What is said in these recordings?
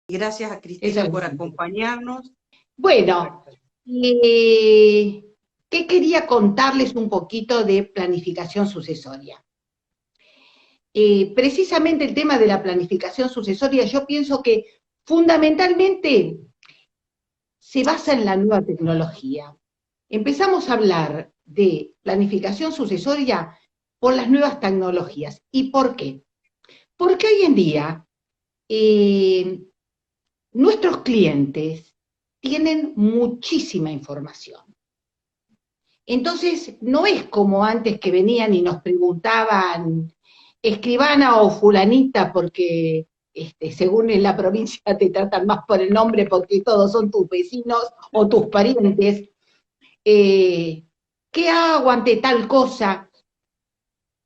Gracias a Cristina por Exactamente. acompañarnos. Bueno, ¿qué quería contarles un poquito de planificación sucesoria? Precisamente el tema de la planificación sucesoria, yo pienso que fundamentalmente se basa en la nueva tecnología. Empezamos a hablar de planificación sucesoria por las nuevas tecnologías. ¿Y por qué? Porque hoy en día eh, nuestros clientes tienen muchísima información. Entonces, no es como antes que venían y nos preguntaban, escribana o fulanita, porque según en la provincia te tratan más por el nombre porque todos son tus vecinos o tus parientes. ¿Qué hago ante tal cosa?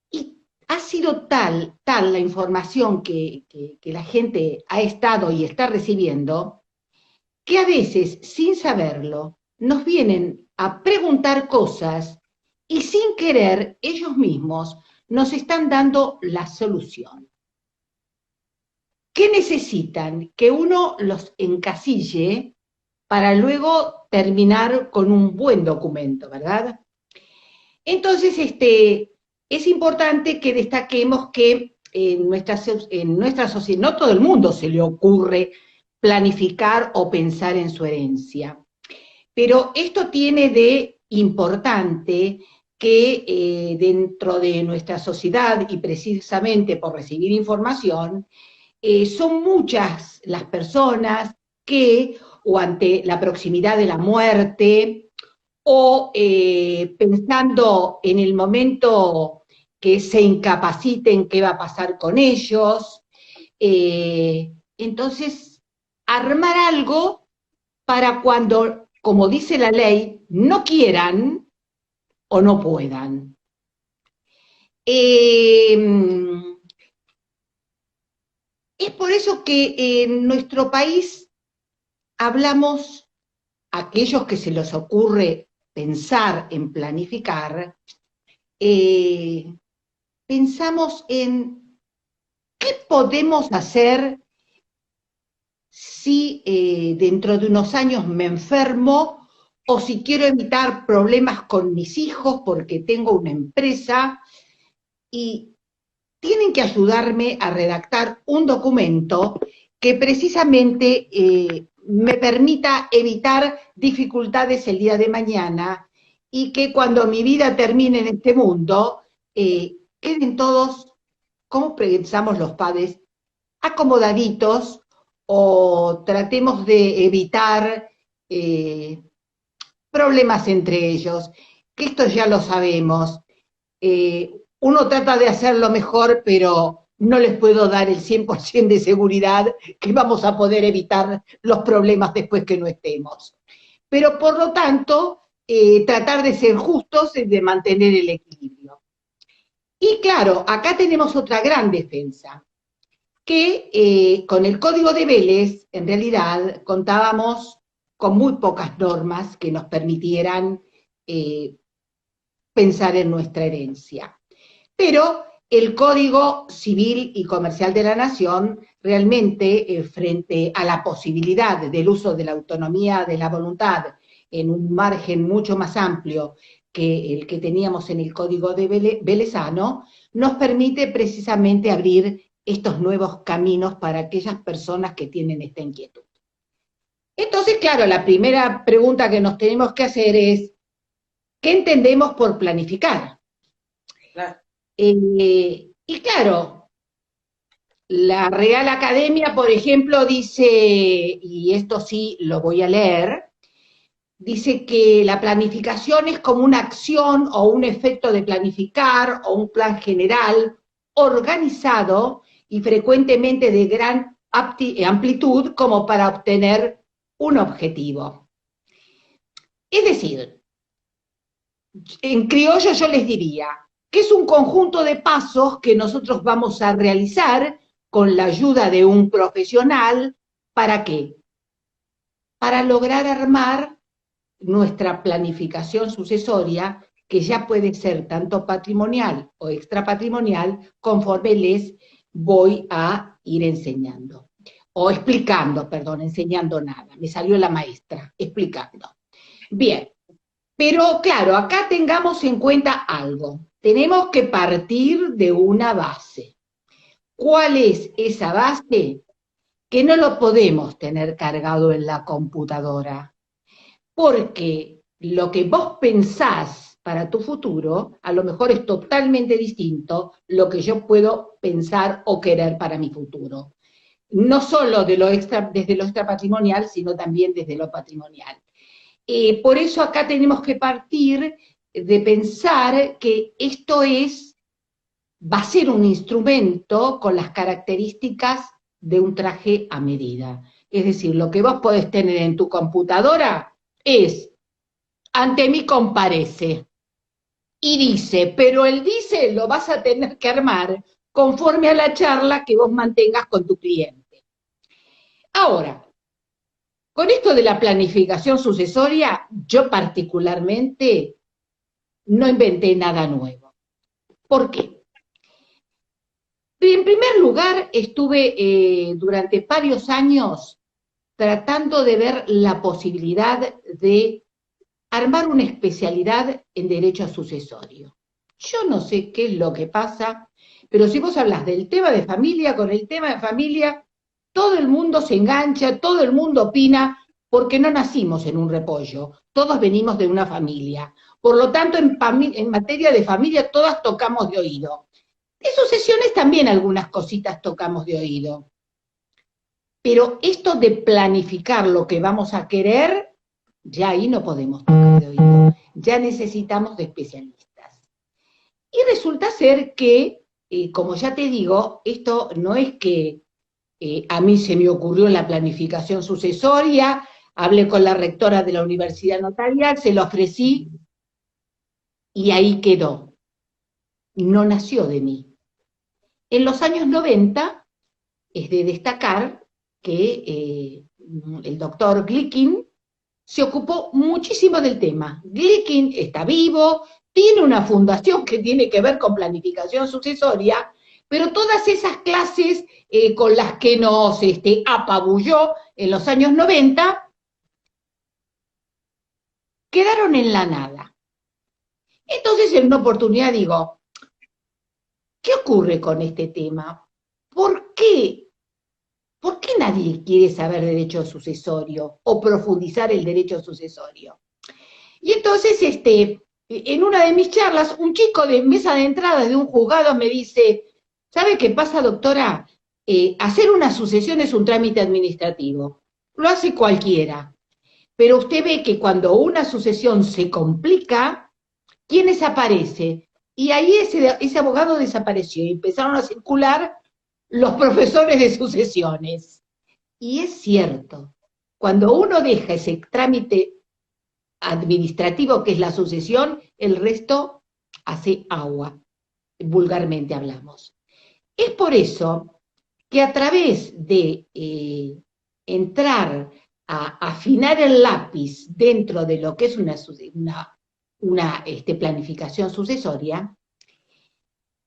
Y ha sido tal la información que la gente ha estado y está recibiendo, que a veces, sin saberlo, nos vienen a preguntar cosas y sin querer ellos mismos nos están dando la solución. ¿Qué necesitan? Que uno los encasille para luego terminar con un buen documento, ¿verdad? Entonces, es importante que destaquemos que en nuestra sociedad, no todo el mundo se le ocurre planificar o pensar en su herencia, pero esto tiene de importante que dentro de nuestra sociedad, y precisamente por recibir información, son muchas las personas que, o ante la proximidad de la muerte, o pensando en el momento que se incapaciten, qué va a pasar con ellos. Entonces, armar algo para cuando, como dice la ley, no quieran o no puedan. Es por eso que en nuestro país hablamos, aquellos que se les ocurre pensar en planificar, pensamos en qué podemos hacer si dentro de unos años me enfermo o si quiero evitar problemas con mis hijos porque tengo una empresa y tienen que ayudarme a redactar un documento que precisamente me permita evitar dificultades el día de mañana y que cuando mi vida termine en este mundo, queden todos, como pensamos los padres, acomodaditos o tratemos de evitar problemas entre ellos, que esto ya lo sabemos. Uno trata de hacerlo mejor, pero no les puedo dar el 100% de seguridad que vamos a poder evitar los problemas después que no estemos. Pero por lo tanto, tratar de ser justos y de mantener el equilibrio. Y claro, acá tenemos otra gran defensa, que con el Código de Vélez, en realidad, contábamos con muy pocas normas que nos permitieran pensar en nuestra herencia. Pero el Código Civil y Comercial de la Nación realmente, frente a la posibilidad del uso de la autonomía de la voluntad en un margen mucho más amplio que el que teníamos en el Código de Velezano, nos permite precisamente abrir estos nuevos caminos para aquellas personas que tienen esta inquietud. Entonces, claro, la primera pregunta que nos tenemos que hacer es, ¿qué entendemos por planificar? Claro. Y claro, la Real Academia, por ejemplo, dice, y esto sí lo voy a leer, dice que la planificación es como una acción o un efecto de planificar o un plan general organizado y frecuentemente de gran amplitud como para obtener un objetivo. Es decir, en criollo yo les diría que es un conjunto de pasos que nosotros vamos a realizar con la ayuda de un profesional. ¿Para qué? Para lograr armar nuestra planificación sucesoria, que ya puede ser tanto patrimonial o extrapatrimonial, conforme les voy a ir enseñando. o explicando, perdón, enseñando nada, me salió la maestra, explicando. Bien, pero claro, acá tengamos en cuenta algo, tenemos que partir de una base. ¿Cuál es esa base? Que no lo podemos tener cargado en la computadora, porque lo que vos pensás para tu futuro, a lo mejor es totalmente distinto lo que yo puedo pensar o querer para mi futuro. No solo desde lo extrapatrimonial, sino también desde lo patrimonial. Por eso acá tenemos que partir de pensar que esto va a ser un instrumento con las características de un traje a medida. Es decir, lo que vos podés tener en tu computadora es, ante mí comparece, y dice, pero el dice lo vas a tener que armar conforme a la charla que vos mantengas con tu cliente. Ahora, con esto de la planificación sucesoria, yo particularmente no inventé nada nuevo. ¿Por qué? En primer lugar, estuve durante varios años tratando de ver la posibilidad de armar una especialidad en derecho sucesorio. Yo no sé qué es lo que pasa, pero si vos hablas del tema de familia, con el tema de familia, todo el mundo se engancha, todo el mundo opina, porque no nacimos en un repollo, todos venimos de una familia. Por lo tanto, en materia de familia, todas tocamos de oído. De sucesiones también algunas cositas tocamos de oído. Pero esto de planificar lo que vamos a querer, ya ahí no podemos tocar de oído. Ya necesitamos de especialistas. Y resulta ser que, como ya te digo, esto no es que a mí se me ocurrió en la planificación sucesoria, hablé con la rectora de la Universidad Notarial, se lo ofrecí y ahí quedó. No nació de mí. En los años 90, es de destacar que el doctor Glickin se ocupó muchísimo del tema. Glickin está vivo, tiene una fundación que tiene que ver con planificación sucesoria, pero todas esas clases con las que nos apabulló en los años 90 quedaron en la nada. Entonces, en una oportunidad digo, ¿qué ocurre con este tema? ¿Por qué? ¿Por qué nadie quiere saber derecho sucesorio o profundizar el derecho sucesorio? Y entonces, en una de mis charlas, un chico de mesa de entrada de un juzgado me dice, ¿sabe qué pasa, doctora? Hacer una sucesión es un trámite administrativo, lo hace cualquiera, pero usted ve que cuando una sucesión se complica, ¿quién desaparece? Y ahí ese abogado desapareció y empezaron a circular los profesores de sucesiones. Y es cierto, cuando uno deja ese trámite administrativo que es la sucesión, el resto hace agua, vulgarmente hablamos. Es por eso que a través de entrar a afinar el lápiz dentro de lo que es una planificación sucesoria,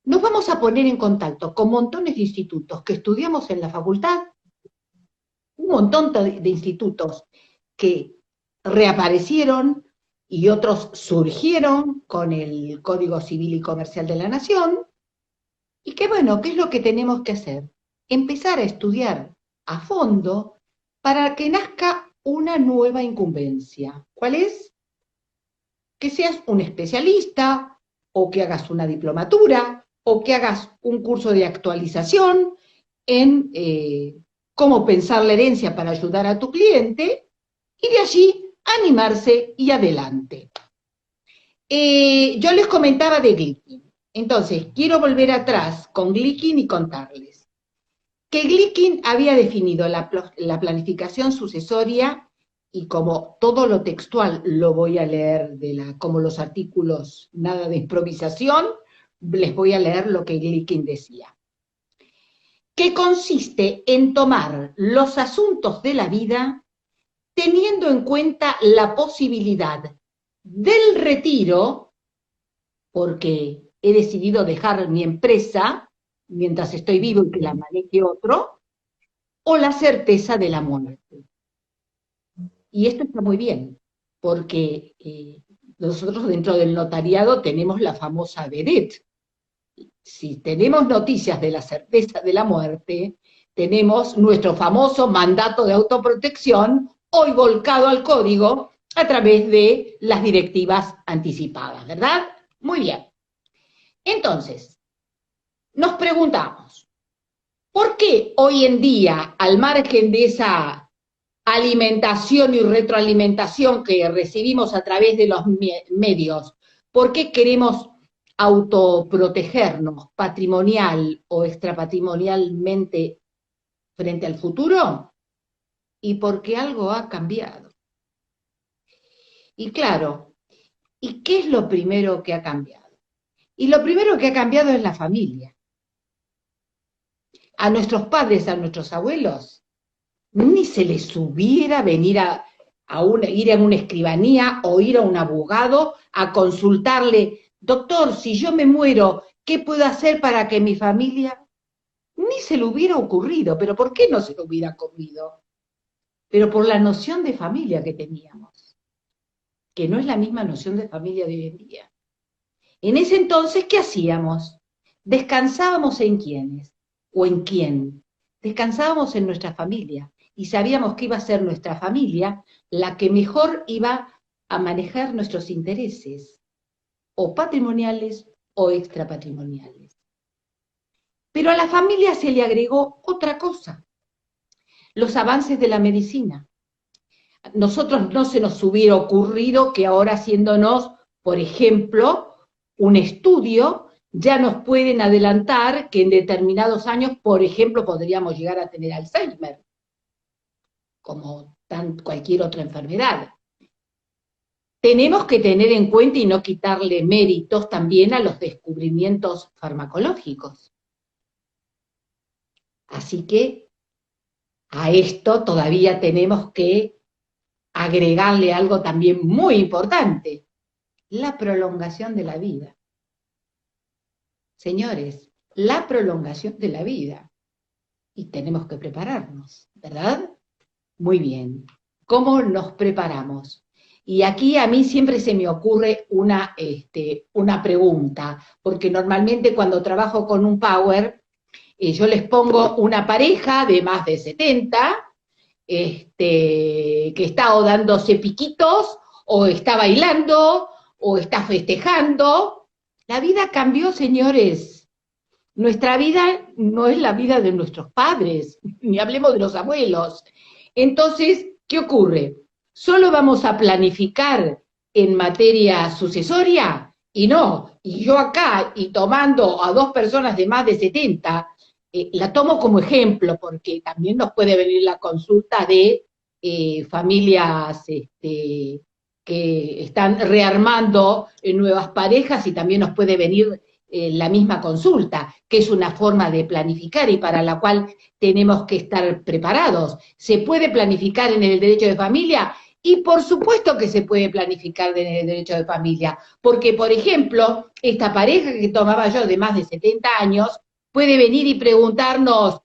nos vamos a poner en contacto con montones de institutos que estudiamos en la facultad, un montón de institutos que reaparecieron y otros surgieron con el Código Civil y Comercial de la Nación, y que bueno, ¿qué es lo que tenemos que hacer? Empezar a estudiar a fondo para que nazca una nueva incumbencia. ¿Cuál es? Que seas un especialista, o que hagas una diplomatura, o que hagas un curso de actualización en cómo pensar la herencia para ayudar a tu cliente, y de allí animarse y adelante. Yo les comentaba de Glickin. Entonces, quiero volver atrás con Glickin y contarles que Glickin había definido la planificación sucesoria, y como todo lo textual lo voy a leer como los artículos, nada de improvisación, les voy a leer lo que Glickin decía. Que consiste en tomar los asuntos de la vida teniendo en cuenta la posibilidad del retiro, porque he decidido dejar mi empresa mientras estoy vivo y que la maneje otro, o la certeza de la muerte. Y esto está muy bien, porque nosotros dentro del notariado tenemos la famosa vedette. Si tenemos noticias de la certeza de la muerte, tenemos nuestro famoso mandato de autoprotección, hoy volcado al código a través de las directivas anticipadas, ¿verdad? Muy bien. Entonces, nos preguntamos, ¿por qué hoy en día, al margen de esa alimentación y retroalimentación que recibimos a través de los medios, por qué queremos autoprotegernos patrimonial o extrapatrimonialmente frente al futuro? Y porque algo ha cambiado. Y claro, ¿y qué es lo primero que ha cambiado? Y lo primero que ha cambiado es la familia. A nuestros padres, a nuestros abuelos, ni se les hubiera venir ir a una escribanía o ir a un abogado a consultarle, doctor, si yo me muero, ¿qué puedo hacer para que mi familia? Ni se le hubiera ocurrido, pero ¿por qué no se le hubiera ocurrido? Pero por la noción de familia que teníamos, que no es la misma noción de familia de hoy en día. En ese entonces, ¿qué hacíamos? ¿Descansábamos en quiénes? ¿O en quién? Descansábamos en nuestra familia y sabíamos que iba a ser nuestra familia la que mejor iba a manejar nuestros intereses, o patrimoniales o extrapatrimoniales. Pero a la familia se le agregó otra cosa, los avances de la medicina. Nosotros no se nos hubiera ocurrido que ahora haciéndonos, por ejemplo, un estudio, ya nos pueden adelantar que en determinados años, por ejemplo, podríamos llegar a tener Alzheimer, como cualquier otra enfermedad. Tenemos que tener en cuenta y no quitarle méritos también a los descubrimientos farmacológicos. Así que a esto todavía tenemos que agregarle algo también muy importante, la prolongación de la vida. Señores, la prolongación de la vida. Y tenemos que prepararnos, ¿verdad? Muy bien. ¿Cómo nos preparamos? Y aquí a mí siempre se me ocurre una pregunta, porque normalmente cuando trabajo con un Power, yo les pongo una pareja de más de 70, que está o dándose piquitos, o está bailando, o está festejando. La vida cambió, señores. Nuestra vida no es la vida de nuestros padres, ni hablemos de los abuelos. Entonces, ¿qué ocurre? ¿Solo vamos a planificar en materia sucesoria? Y no, y yo acá, y tomando a dos personas de más de 70, la tomo como ejemplo, porque también nos puede venir la consulta de familias que están rearmando nuevas parejas, y también nos puede venir la misma consulta, que es una forma de planificar y para la cual tenemos que estar preparados. ¿Se puede planificar en el derecho de familia? Y por supuesto que se puede planificar en el derecho de familia, porque, por ejemplo, esta pareja que tomaba yo de más de 70 años puede venir y preguntarnos,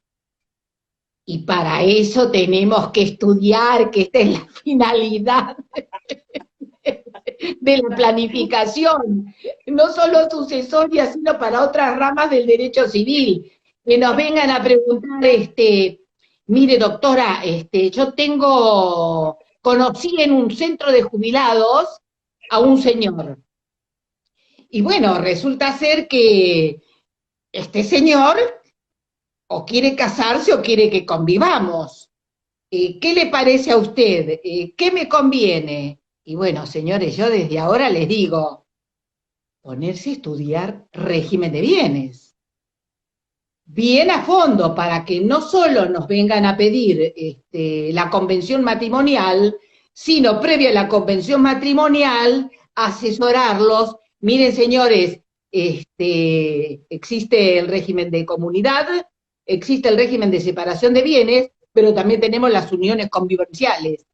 y para eso tenemos que estudiar, que esta es la finalidad de la planificación, no solo sucesoria, sino para otras ramas del derecho civil, que nos vengan a preguntar, mire doctora, conocí en un centro de jubilados a un señor, y bueno, resulta ser que este señor o quiere casarse o quiere que convivamos. ¿Qué le parece a usted? ¿Qué me conviene? Y bueno, señores, yo desde ahora les digo, ponerse a estudiar régimen de bienes. Bien a fondo, para que no solo nos vengan a pedir la convención matrimonial, sino previa a la convención matrimonial, asesorarlos. Miren, señores, existe el régimen de comunidad, existe el régimen de separación de bienes, pero también tenemos las uniones convivenciales.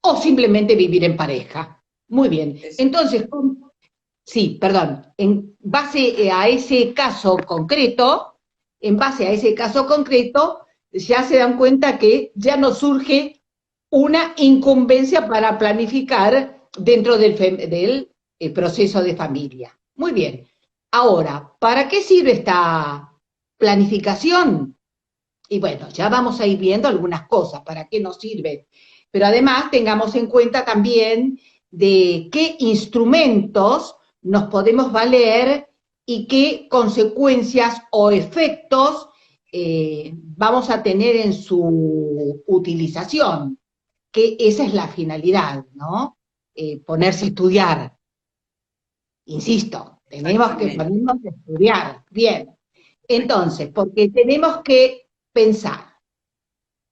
O simplemente vivir en pareja. Muy bien. Entonces, sí, perdón, en base a ese caso concreto, ya se dan cuenta que ya no surge una incumbencia para planificar dentro del proceso de familia. Muy bien. Ahora, ¿para qué sirve esta planificación? Y bueno, ya vamos a ir viendo algunas cosas, para qué nos sirve. Pero además tengamos en cuenta también de qué instrumentos nos podemos valer y qué consecuencias o efectos vamos a tener en su utilización, que esa es la finalidad, ¿no? Ponerse a estudiar, insisto, tenemos que Exactamente. ponernos a estudiar, bien. Entonces, porque tenemos que pensar,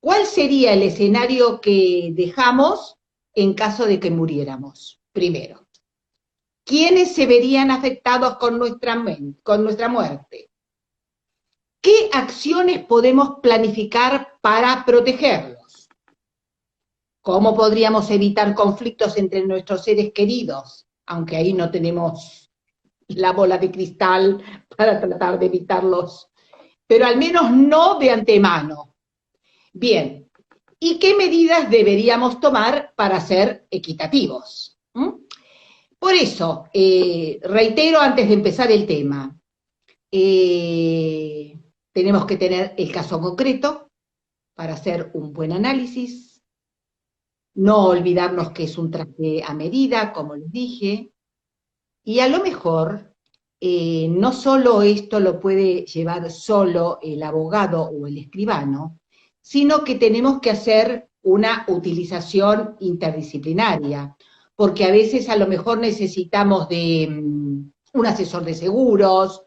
¿cuál sería el escenario que dejamos en caso de que muriéramos? Primero, ¿quiénes se verían afectados con nuestra muerte? ¿Qué acciones podemos planificar para protegerlos? ¿Cómo podríamos evitar conflictos entre nuestros seres queridos? Aunque ahí no tenemos la bola de cristal para tratar de evitarlos, pero al menos no de antemano. Bien, ¿y qué medidas deberíamos tomar para ser equitativos? Por eso, reitero antes de empezar el tema, tenemos que tener el caso concreto para hacer un buen análisis, no olvidarnos que es un traje a medida, como les dije, y a lo mejor no solo esto lo puede llevar solo el abogado o el escribano, sino que tenemos que hacer una utilización interdisciplinaria, porque a veces a lo mejor necesitamos de un asesor de seguros,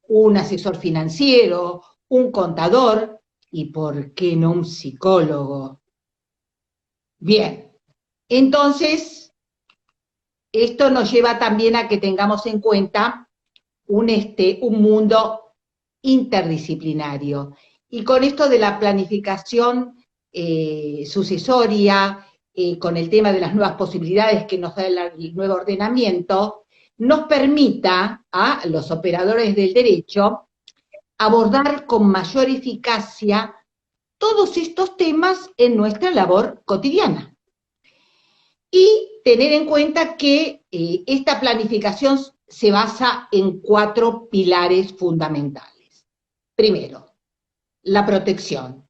un asesor financiero, un contador, y ¿por qué no un psicólogo? Bien, entonces esto nos lleva también a que tengamos en cuenta un mundo interdisciplinario. Y con esto de la planificación sucesoria, con el tema de las nuevas posibilidades que nos da el nuevo ordenamiento, nos permita a los operadores del derecho abordar con mayor eficacia todos estos temas en nuestra labor cotidiana. Y tener en cuenta que esta planificación se basa en 4 pilares fundamentales. Primero, la protección,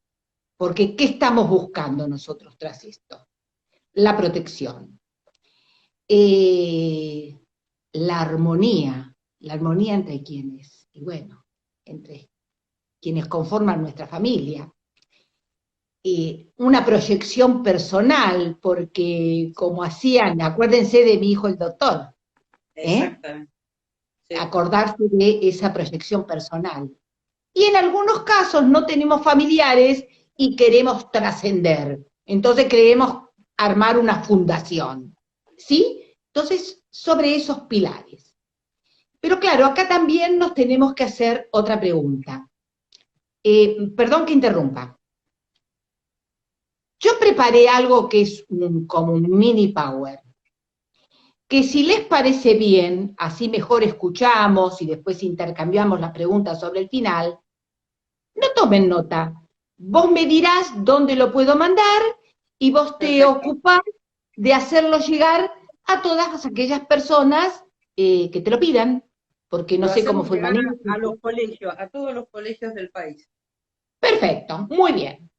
porque ¿qué estamos buscando nosotros tras esto? La protección. La armonía entre quienes, y bueno, entre quienes conforman nuestra familia. Una proyección personal, porque como hacían, acuérdense de mi hijo el doctor, Exactamente. Sí. acordarse de esa proyección personal. Y en algunos casos no tenemos familiares y queremos trascender, entonces queremos armar una fundación, ¿sí? Entonces, sobre esos pilares. Pero claro, acá también nos tenemos que hacer otra pregunta. Perdón que interrumpa. Yo preparé algo que es como un mini power, que si les parece bien, así mejor escuchamos y después intercambiamos las preguntas sobre el final, no tomen nota. Vos me dirás dónde lo puedo mandar y vos te Perfecto. ocupás de hacerlo llegar a todas aquellas personas que te lo pidan, porque no Lo sé cómo hacemos fue el llegar manejo. a los colegios, a todos los colegios del país. Perfecto, muy bien,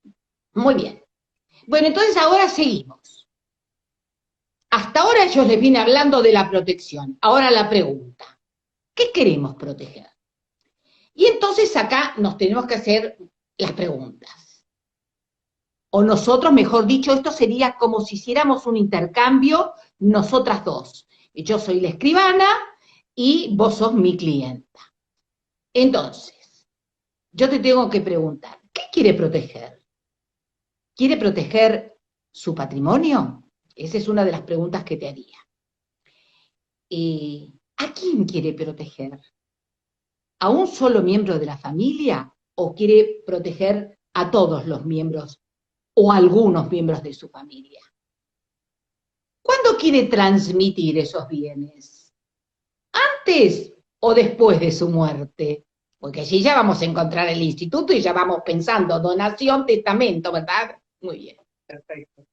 muy bien. Bueno, entonces ahora seguimos. Hasta ahora yo les vine hablando de la protección. Ahora la pregunta, ¿qué queremos proteger? Y entonces acá nos tenemos que hacer las preguntas. O nosotros, mejor dicho, esto sería como si hiciéramos un intercambio, nosotras dos. Yo soy la escribana y vos sos mi clienta. Entonces, yo te tengo que preguntar, ¿qué quiere proteger? ¿Quiere proteger su patrimonio? Esa es una de las preguntas que te haría. ¿A quién quiere proteger? ¿A un solo miembro de la familia o quiere proteger a todos los miembros o algunos miembros de su familia? ¿Cuándo quiere transmitir esos bienes? ¿Antes o después de su muerte? Porque allí ya vamos a encontrar el instituto y ya vamos pensando, donación, testamento, ¿verdad? Muy bien. Perfecto.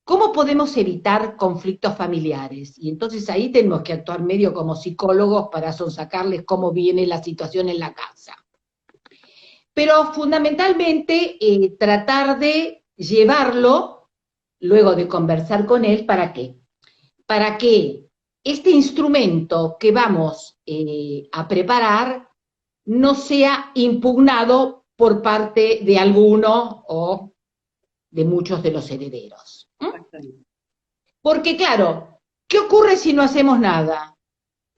¿Cómo podemos evitar conflictos familiares? Y entonces ahí tenemos que actuar medio como psicólogos para sonsacarles cómo viene la situación en la casa. Pero fundamentalmente tratar de llevarlo, luego de conversar con él, ¿para qué? Para que este instrumento que vamos a preparar no sea impugnado por parte de alguno o de muchos de los herederos. Porque claro, ¿qué ocurre si no hacemos nada?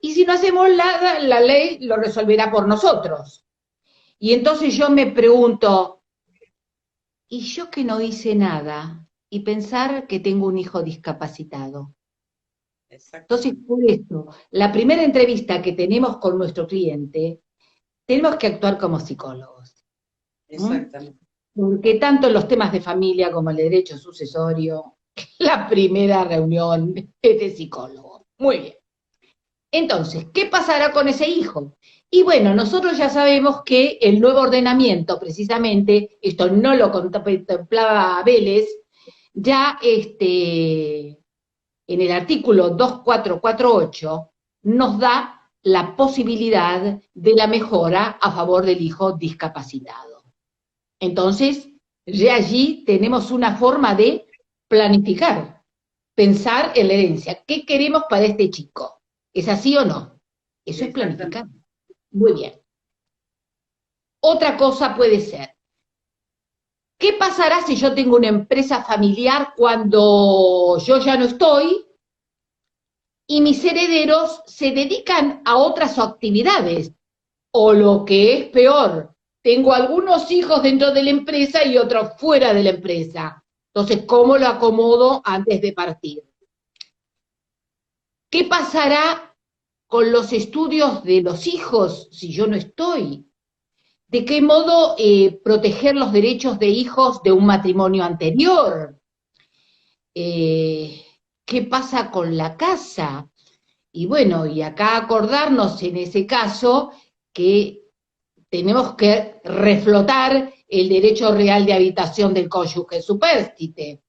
Y si no hacemos nada, la ley lo resolverá por nosotros. Y entonces yo me pregunto, ¿y yo que no hice nada? Y pensar que tengo un hijo discapacitado. Entonces, por esto, la primera entrevista que tenemos con nuestro cliente, tenemos que actuar como psicólogos. Exactamente. Porque tanto en los temas de familia como el derecho sucesorio, la primera reunión es de psicólogo. Muy bien. Entonces, ¿qué pasará con ese hijo? Y bueno, nosotros ya sabemos que el nuevo ordenamiento, precisamente, esto no lo contemplaba Vélez, ya en el artículo 2448 nos da la posibilidad de la mejora a favor del hijo discapacitado. Entonces, ya allí tenemos una forma de planificar, pensar en la herencia. ¿Qué queremos para este chico? ¿Es así o no? Eso es planificar. Muy bien. Otra cosa puede ser, ¿qué pasará si yo tengo una empresa familiar cuando yo ya no estoy y mis herederos se dedican a otras actividades? O lo que es peor, tengo algunos hijos dentro de la empresa y otros fuera de la empresa. Entonces, ¿cómo lo acomodo antes de partir? ¿Qué pasará con los estudios de los hijos si yo no estoy? ¿De qué modo proteger los derechos de hijos de un matrimonio anterior? ¿Qué pasa con la casa? Y bueno, y acá acordarnos en ese caso que tenemos que reflotar el derecho real de habitación del cónyuge supérstite,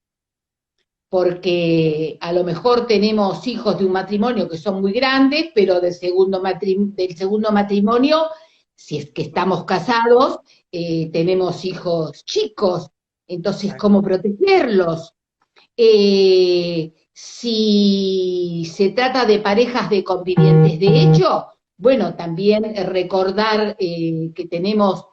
porque a lo mejor tenemos hijos de un matrimonio que son muy grandes, pero del segundo matrimonio, si es que estamos casados, tenemos hijos chicos, entonces, ¿cómo protegerlos? Si se trata de parejas de convivientes de hecho, bueno, también recordar que tenemos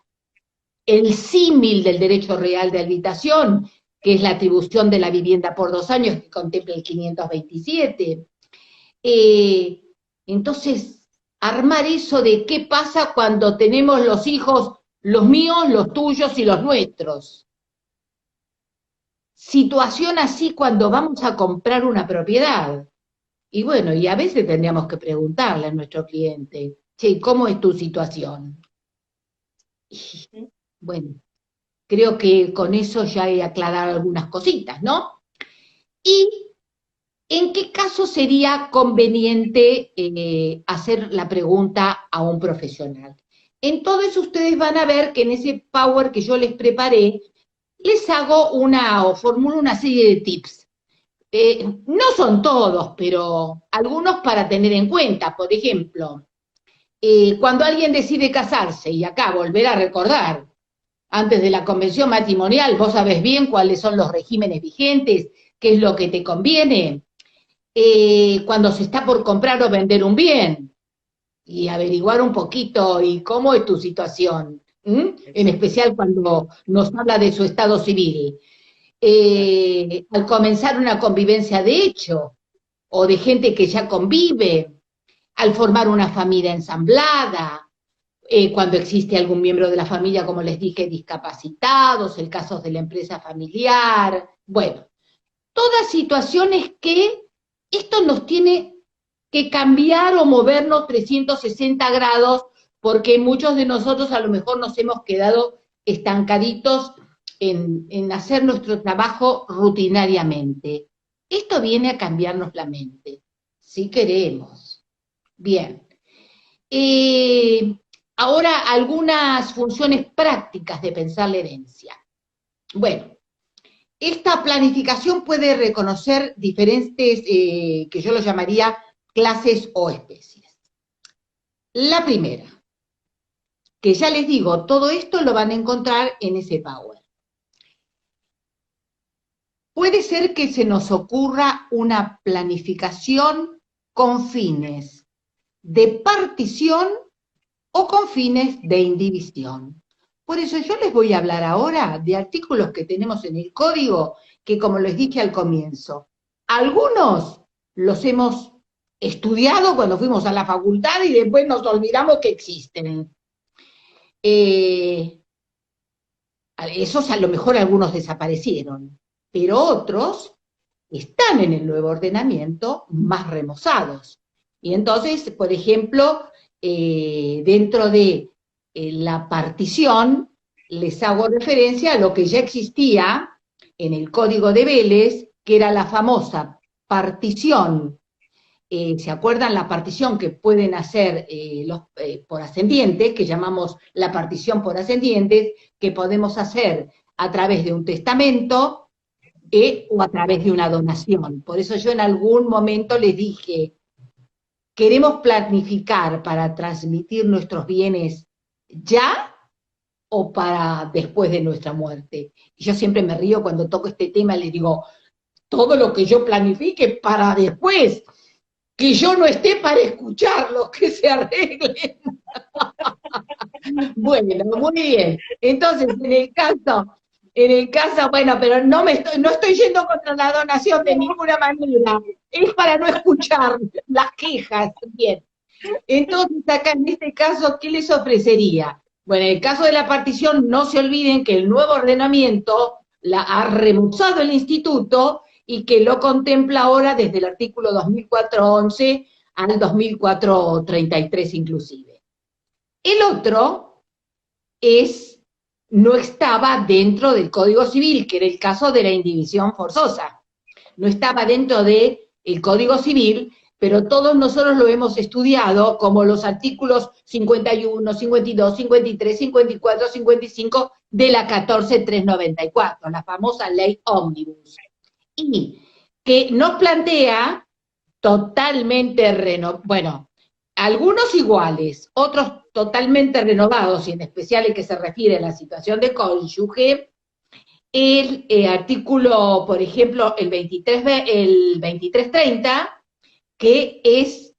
el símil del derecho real de habitación, que es la atribución de la vivienda por 2 años, que contempla el 527. Entonces, armar eso de qué pasa cuando tenemos los hijos, los míos, los tuyos y los nuestros. Situación así cuando vamos a comprar una propiedad. Y bueno, y a veces tendríamos que preguntarle a nuestro cliente, che, ¿cómo es tu situación? Y, bueno, creo que con eso ya he aclarado algunas cositas, ¿no? ¿Y en qué caso sería conveniente hacer la pregunta a un profesional? En todo eso ustedes van a ver que en ese Power que yo les preparé, les hago o formulo una serie de tips. No son todos, pero algunos para tener en cuenta. Por ejemplo, cuando alguien decide casarse, y acá volver a recordar, antes de la convención matrimonial, vos sabés bien cuáles son los regímenes vigentes, qué es lo que te conviene, cuando se está por comprar o vender un bien, y averiguar un poquito y cómo es tu situación, en especial cuando nos habla de su estado civil. Al comenzar una convivencia de hecho, o de gente que ya convive, al formar una familia ensamblada, cuando existe algún miembro de la familia, como les dije, discapacitados, el caso de la empresa familiar, bueno, todas situaciones que esto nos tiene que cambiar o movernos 360 grados, porque muchos de nosotros a lo mejor nos hemos quedado estancaditos en hacer nuestro trabajo rutinariamente. Esto viene a cambiarnos la mente, si queremos. Bien. Ahora, algunas funciones prácticas de pensar la herencia. Bueno, esta planificación puede reconocer diferentes, que yo lo llamaría clases o especies. La primera, que ya les digo, todo esto lo van a encontrar en ese Power. Puede ser que se nos ocurra una planificación con fines de partición o con fines de indivisión. Por eso yo les voy a hablar ahora de artículos que tenemos en el código que, como les dije al comienzo, algunos los hemos estudiado cuando fuimos a la facultad y después nos olvidamos que existen. Esos a lo mejor algunos desaparecieron, pero otros están en el nuevo ordenamiento más remozados. Y entonces, por ejemplo, dentro de la partición, les hago referencia a lo que ya existía en el Código de Vélez, que era la famosa partición. ¿Se acuerdan la partición que pueden hacer por ascendientes, que llamamos la partición por ascendientes, que podemos hacer a través de un testamento o a través de una donación? Por eso yo en algún momento les dije, ¿queremos planificar para transmitir nuestros bienes ya o para después de nuestra muerte? Y yo siempre me río cuando toco este tema, les digo, todo lo que yo planifique para después, que yo no esté para escucharlos, que se arreglen. Bueno, muy bien. Entonces, en el caso, bueno, pero no estoy yendo contra la donación de ninguna manera. Es para no escuchar las quejas. Bien. Entonces, acá en este caso, ¿qué les ofrecería? Bueno, en el caso de la partición, no se olviden que el nuevo ordenamiento la ha remozado el instituto y que lo contempla ahora desde el artículo 2004-11 al 2004-33 inclusive. El otro no estaba dentro del Código Civil, que era el caso de la indivisión forzosa. No estaba dentro del Código Civil, pero todos nosotros lo hemos estudiado como los artículos 51, 52, 53, 54, 55 de la 14394, la famosa ley ómnibus. Y que nos plantea totalmente bueno, algunos iguales, otros totalmente renovados, y en especial el que se refiere a la situación de cónyuge, el artículo, por ejemplo, el 2330, que es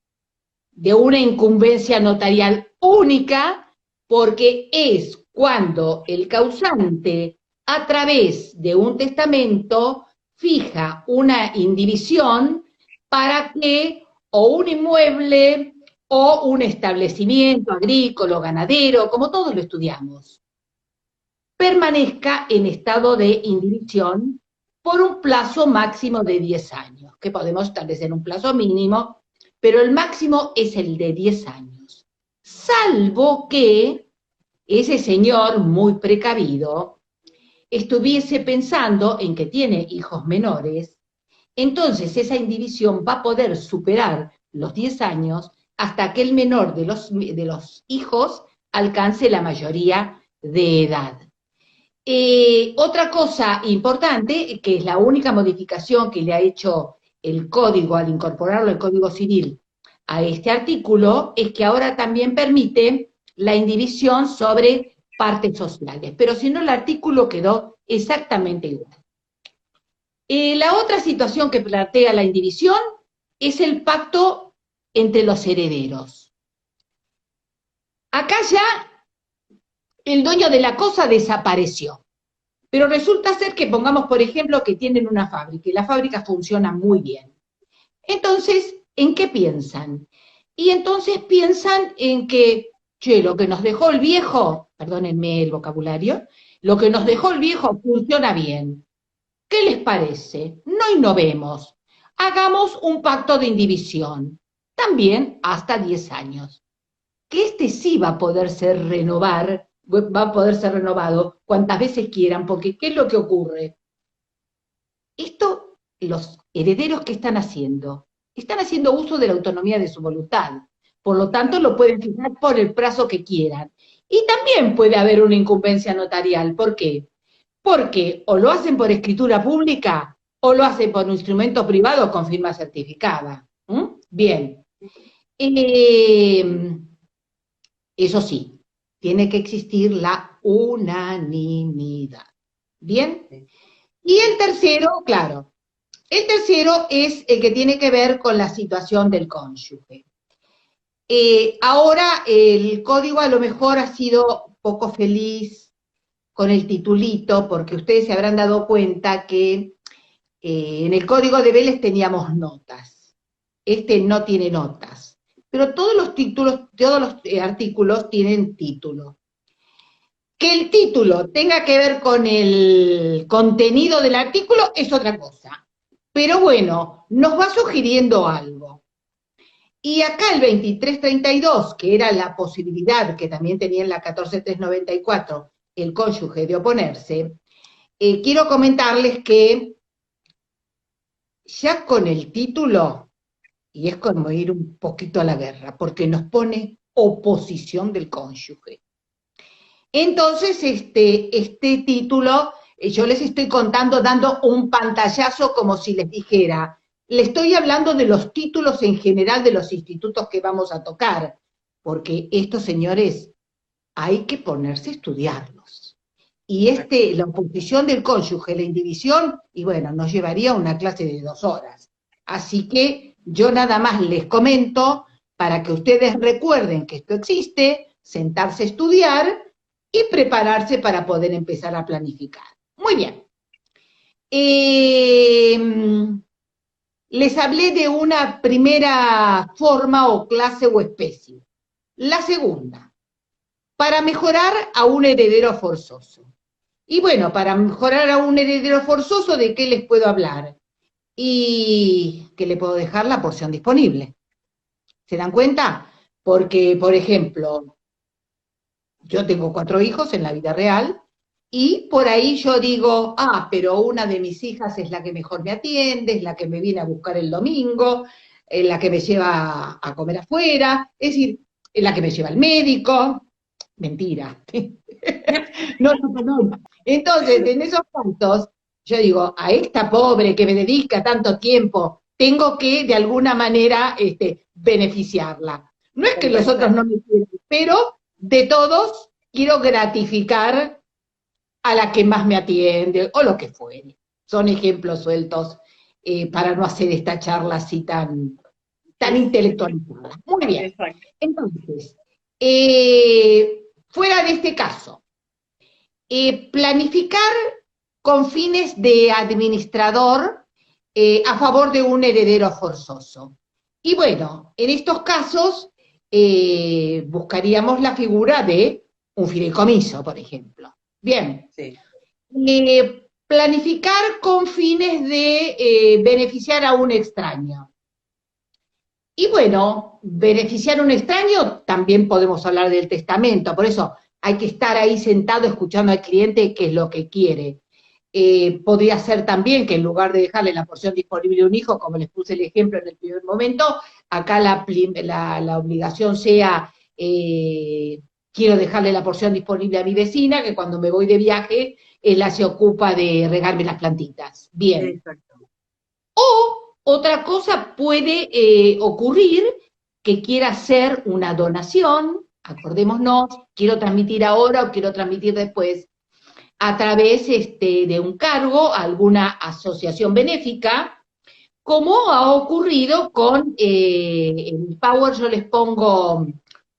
de una incumbencia notarial única, porque es cuando el causante, a través de un testamento, fija una indivisión para que o un inmueble o un establecimiento agrícola o ganadero, como todos lo estudiamos, permanezca en estado de indivisión por un plazo máximo de 10 años, que podemos establecer un plazo mínimo, pero el máximo es el de 10 años, salvo que ese señor muy precavido estuviese pensando en que tiene hijos menores, entonces esa indivisión va a poder superar los 10 años hasta que el menor de los hijos alcance la mayoría de edad. Otra cosa importante, que es la única modificación que le ha hecho el código al incorporarlo al Código Civil a este artículo, es que ahora también permite la indivisión sobre partes sociales, pero si no el artículo quedó exactamente igual. La otra situación que plantea la indivisión es el pacto entre los herederos. Acá ya el dueño de la cosa desapareció, pero resulta ser que pongamos, por ejemplo, que tienen una fábrica y la fábrica funciona muy bien. Entonces, ¿en qué piensan? Y entonces piensan en que, che, lo que nos dejó el viejo, perdónenme el vocabulario, lo que nos dejó el viejo funciona bien. ¿Qué les parece? No innovemos. Hagamos un pacto de indivisión, también hasta 10 años. Que este sí va a poder ser renovado cuantas veces quieran, porque ¿qué es lo que ocurre? Esto, los herederos, ¿qué están haciendo? Están haciendo uso de la autonomía de su voluntad, Por lo tanto, lo pueden fijar por el plazo que quieran. Y también puede haber una incumbencia notarial. ¿Por qué? Porque o lo hacen por escritura pública o lo hacen por un instrumento privado con firma certificada. ¿Mm? Bien. Eh, Eso sí, tiene que existir la unanimidad. ¿Bien? Sí. Y el tercero, claro, el tercero es el que tiene que ver con la situación del cónyuge. Ahora el código a lo mejor ha sido poco feliz con el titulito, porque ustedes se habrán dado cuenta que en el código de Vélez teníamos notas. Este no tiene notas. Pero todos los títulos, todos los artículos tienen título. Que el título tenga que ver con el contenido del artículo es otra cosa. Pero bueno, nos va sugiriendo algo. Y acá el 2332, que era la posibilidad que también tenía en la 14394 el cónyuge de oponerse, quiero comentarles que ya con el título, y es como ir un poquito a la guerra, porque nos pone oposición del cónyuge. Entonces, este título, yo les estoy contando, dando un pantallazo como si les dijera, le estoy hablando de los títulos en general de los institutos que vamos a tocar, porque estos señores hay que ponerse a estudiarlos. Y la oposición del cónyuge, la indivisión, y bueno, nos llevaría una clase de 2 horas. Así que yo nada más les comento para que ustedes recuerden que esto existe, sentarse a estudiar y prepararse para poder empezar a planificar. Muy bien. Les hablé de una primera forma o clase o especie. La segunda, para mejorar a un heredero forzoso. Y bueno, para mejorar a un heredero forzoso, ¿de qué les puedo hablar? Y que le puedo dejar la porción disponible. ¿Se dan cuenta? Porque, por ejemplo, yo tengo 4 hijos en la vida real y por ahí yo digo, pero una de mis hijas es la que mejor me atiende, es la que me viene a buscar el domingo, es la que me lleva a comer afuera, es decir, es la que me lleva al médico. Mentira. No. Entonces, en esos puntos, yo digo, a esta pobre que me dedica tanto tiempo, tengo que de alguna manera beneficiarla. No es que los otros no me quieren, pero de todos quiero gratificar a la que más me atiende o lo que fuere. Son ejemplos sueltos para no hacer esta charla así tan intelectualizada. Muy bien. Exacto. Entonces, fuera de este caso, planificar con fines de administrador a favor de un heredero forzoso. Y bueno, en estos casos buscaríamos la figura de un fideicomiso, por ejemplo. Bien. Sí. Planificar con fines de beneficiar a un extraño. Y bueno, beneficiar a un extraño, también podemos hablar del testamento, por eso hay que estar ahí sentado escuchando al cliente qué es lo que quiere. Podría ser también que en lugar de dejarle la porción disponible de un hijo, como les puse el ejemplo en el primer momento, acá la obligación sea, quiero dejarle la porción disponible a mi vecina, que cuando me voy de viaje, ella se ocupa de regarme las plantitas. Bien. Exacto. O otra cosa puede ocurrir que quiera hacer una donación, acordémonos, quiero transmitir ahora o quiero transmitir después, a través de un cargo a alguna asociación benéfica, como ha ocurrido con, en Power yo les pongo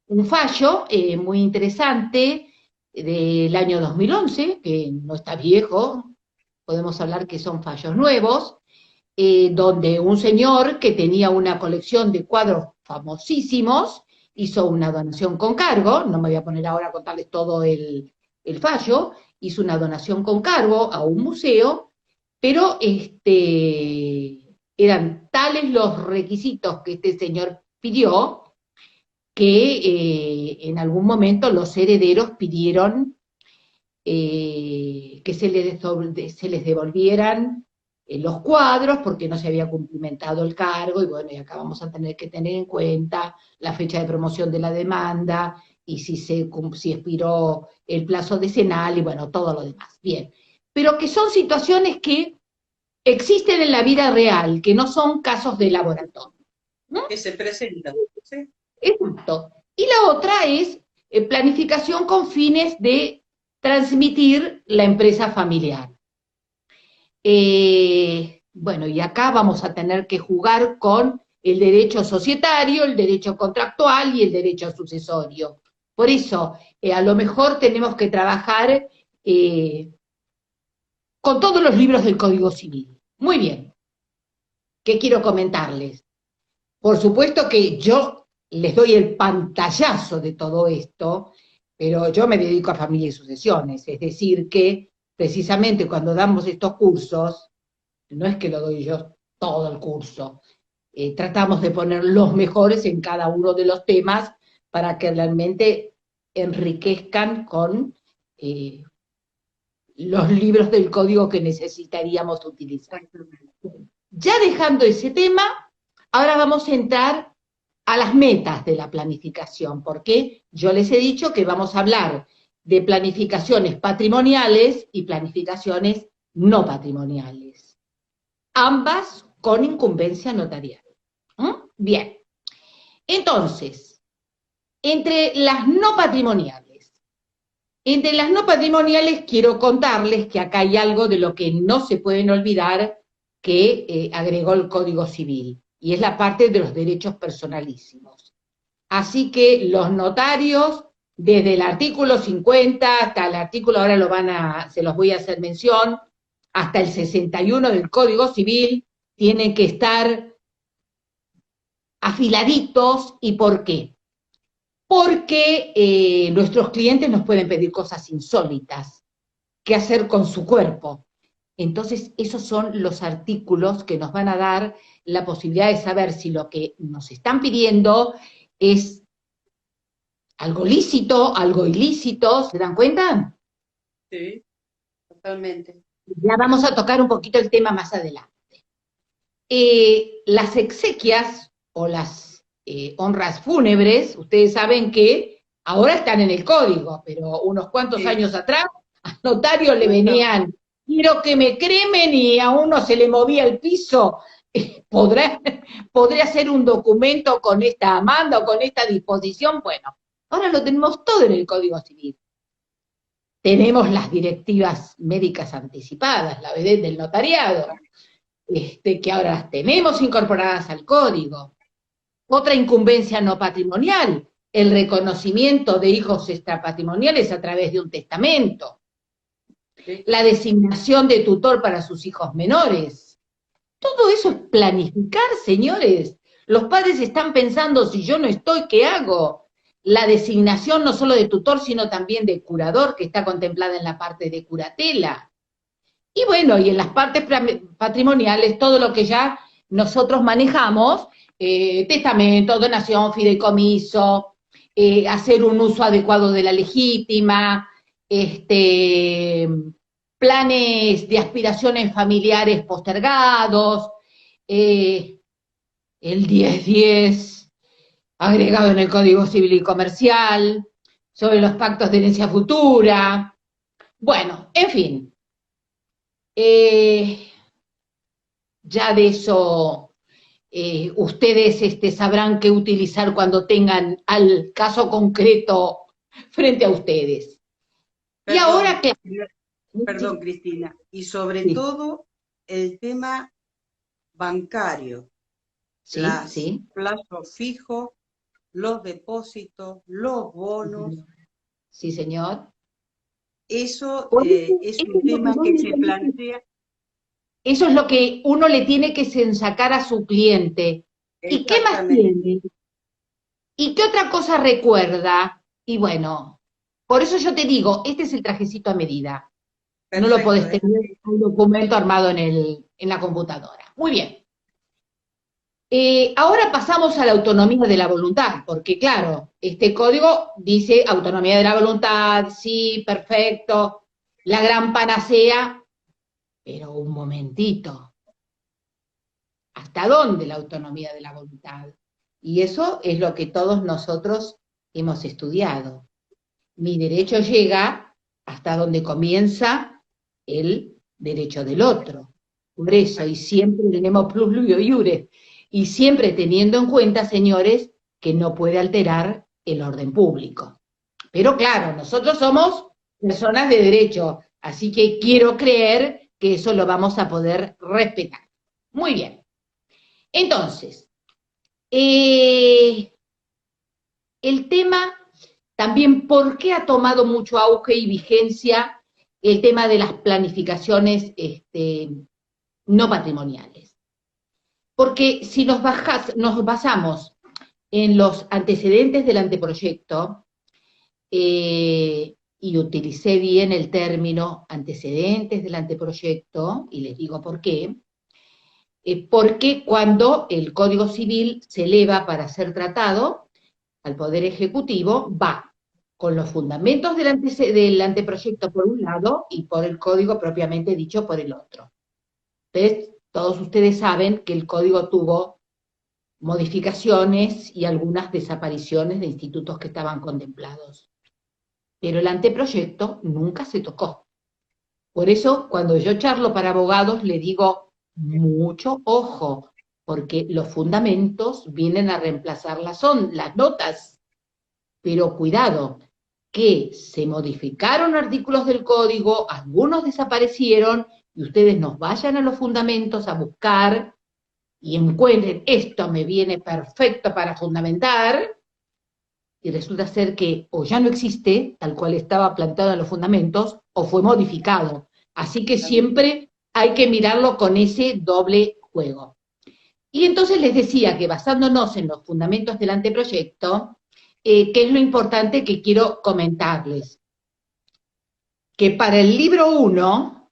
un fallo muy interesante del año 2011, que no está viejo, podemos hablar que son fallos nuevos, donde un señor que tenía una colección de cuadros famosísimos hizo una donación con cargo, no me voy a poner ahora a contarles todo el fallo, hizo una donación con cargo a un museo, pero eran tales los requisitos que este señor pidió que en algún momento los herederos pidieron que se les devolvieran los cuadros porque no se había cumplimentado el cargo, y bueno, y acá vamos a tener que tener en cuenta la fecha de promoción de la demanda, y si expiró el plazo decenal, y bueno, todo lo demás. Bien, pero que son situaciones que existen en la vida real, que no son casos de laboratorio, ¿no? Que se presentan, ¿sí? Exacto. Y la otra es planificación con fines de transmitir la empresa familiar. Bueno, y acá vamos a tener que jugar con el derecho societario, el derecho contractual y el derecho sucesorio. Por eso, a lo mejor tenemos que trabajar con todos los libros del Código Civil. Muy bien. ¿Qué quiero comentarles? Por supuesto que yo les doy el pantallazo de todo esto, pero yo me dedico a familia y sucesiones, es decir, que precisamente cuando damos estos cursos, no es que lo doy yo todo el curso, tratamos de poner los mejores en cada uno de los temas para que realmente enriquezcan con los libros del código que necesitaríamos utilizar. Ya dejando ese tema, ahora vamos a entrar a las metas de la planificación, porque yo les he dicho que vamos a hablar de planificaciones patrimoniales y planificaciones no patrimoniales, ambas con incumbencia notarial. Bien, entonces, entre las no patrimoniales quiero contarles que acá hay algo de lo que no se pueden olvidar que agregó el Código Civil, y es la parte de los derechos personalísimos. Así que los notarios, desde el artículo 50 hasta el artículo, ahora se los voy a hacer mención, hasta el 61 del Código Civil, tienen que estar afiladitos. ¿Y por qué? Porque nuestros clientes nos pueden pedir cosas insólitas, qué hacer con su cuerpo. Entonces, esos son los artículos que nos van a dar la posibilidad de saber si lo que nos están pidiendo es algo lícito, algo ilícito. ¿Se dan cuenta? Sí, totalmente. Ya vamos a tocar un poquito el tema más adelante. Las exequias o las honras fúnebres, ustedes saben que ahora están en el código, pero unos cuantos Sí. años atrás, al notario le venían, quiero que me cremen, y a uno se le movía el piso. ¿Podré hacer un documento con esta amanda o con esta disposición? Bueno, ahora lo tenemos todo en el Código Civil. Tenemos las directivas médicas anticipadas, la vedette del notariado, que ahora las tenemos incorporadas al código. Otra incumbencia no patrimonial, el reconocimiento de hijos extrapatrimoniales a través de un testamento. Sí. La designación de tutor para sus hijos menores. Todo eso es planificar, señores. Los padres están pensando, si yo no estoy, ¿qué hago? La designación no solo de tutor, sino también de curador, que está contemplada en la parte de curatela. Y bueno, y en las partes patrimoniales, todo lo que ya nosotros manejamos, testamento, donación, fideicomiso, hacer un uso adecuado de la legítima, planes de aspiraciones familiares postergados, el 1010 agregado en el Código Civil y Comercial, sobre los pactos de herencia futura. Bueno, en fin. Ya de eso ustedes sabrán qué utilizar cuando tengan al caso concreto frente a ustedes. Perdón, y ahora que... Perdón, Cristina. Y sobre Sí. todo el tema bancario. Sí, Los sí. plazos fijos, los depósitos, los bonos. Sí, señor. Eso Por eso, es eso un es lo tema que que vos se plantea. Eso es lo que uno le tiene que sacar a su cliente. ¿Y qué más Exactamente. tiene? ¿Y qué otra cosa recuerda? Y bueno, por eso yo te digo, este es el trajecito a medida. No lo podés Perfecto. tener un documento armado en la computadora. Muy bien. Ahora pasamos a la autonomía de la voluntad, porque claro, este código dice autonomía de la voluntad, sí, perfecto, la gran panacea, pero un momentito. ¿Hasta dónde la autonomía de la voluntad? Y eso es lo que todos nosotros hemos estudiado. Mi derecho llega hasta donde comienza el derecho del otro. Por eso, y siempre tenemos plus iure, y siempre teniendo en cuenta, señores, que no puede alterar el orden público. Pero claro, nosotros somos personas de derecho, así que quiero creer que eso lo vamos a poder respetar. Muy bien. Entonces, el tema también, ¿por qué ha tomado mucho auge y vigencia el tema de las planificaciones no patrimoniales? Porque si nos basamos en los antecedentes del anteproyecto, y utilicé bien el término antecedentes del anteproyecto, y les digo por qué, porque cuando el Código Civil se eleva para ser tratado al Poder Ejecutivo, va con los fundamentos del anteproyecto por un lado y por el Código propiamente dicho por el otro. Entonces, todos ustedes saben que el Código tuvo modificaciones y algunas desapariciones de institutos que estaban contemplados. Pero el anteproyecto nunca se tocó. Por eso, cuando yo charlo para abogados, le digo, mucho ojo, porque los fundamentos vienen a reemplazar las notas. Pero cuidado, que se modificaron artículos del código, algunos desaparecieron, y ustedes nos vayan a los fundamentos a buscar y encuentren, esto me viene perfecto para fundamentar, y resulta ser que o ya no existe, tal cual estaba plantado en los fundamentos, o fue modificado. Así que siempre hay que mirarlo con ese doble juego. Y entonces les decía que basándonos en los fundamentos del anteproyecto, ¿qué es lo importante que quiero comentarles? Que para el libro 1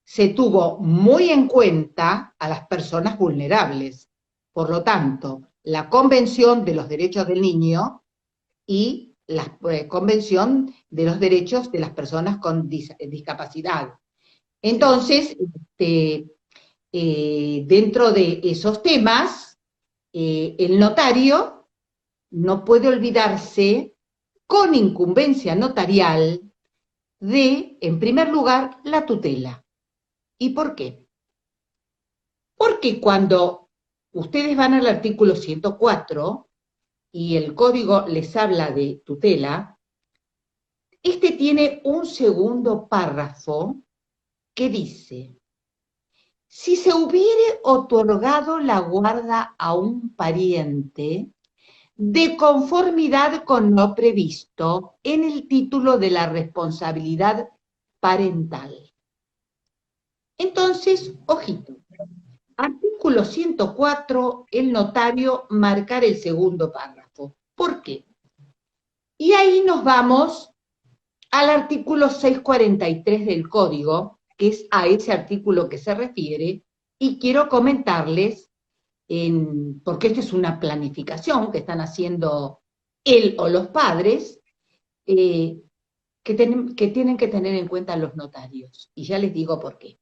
se tuvo muy en cuenta a las personas vulnerables. Por lo tanto, la Convención de los Derechos del Niño y la Convención de los Derechos de las Personas con Discapacidad. Entonces, dentro de esos temas, el notario no puede olvidarse, con incumbencia notarial, de, en primer lugar, la tutela. ¿Y por qué? Porque cuando ustedes van al artículo 104 y el código les habla de tutela, este tiene un segundo párrafo que dice: si se hubiere otorgado la guarda a un pariente de conformidad con lo previsto en el título de la responsabilidad parental. Entonces, ojito, artículo 104, el notario marcar el segundo párrafo. ¿Por qué? Y ahí nos vamos al artículo 643 del Código, que es a ese artículo que se refiere, y quiero comentarles, porque esta es una planificación que están haciendo él o los padres, que tienen que tener en cuenta los notarios, y ya les digo por qué.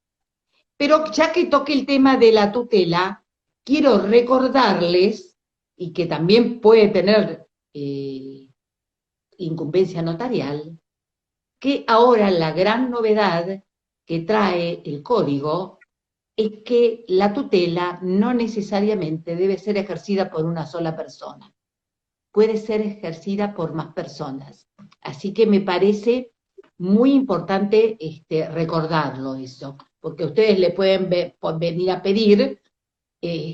Pero ya que toque el tema de la tutela, quiero recordarles, y que también puede tener incumbencia notarial, que ahora la gran novedad que trae el código es que la tutela no necesariamente debe ser ejercida por una sola persona. Puede ser ejercida por más personas. Así que me parece muy importante recordarlo eso, porque ustedes le pueden venir a pedir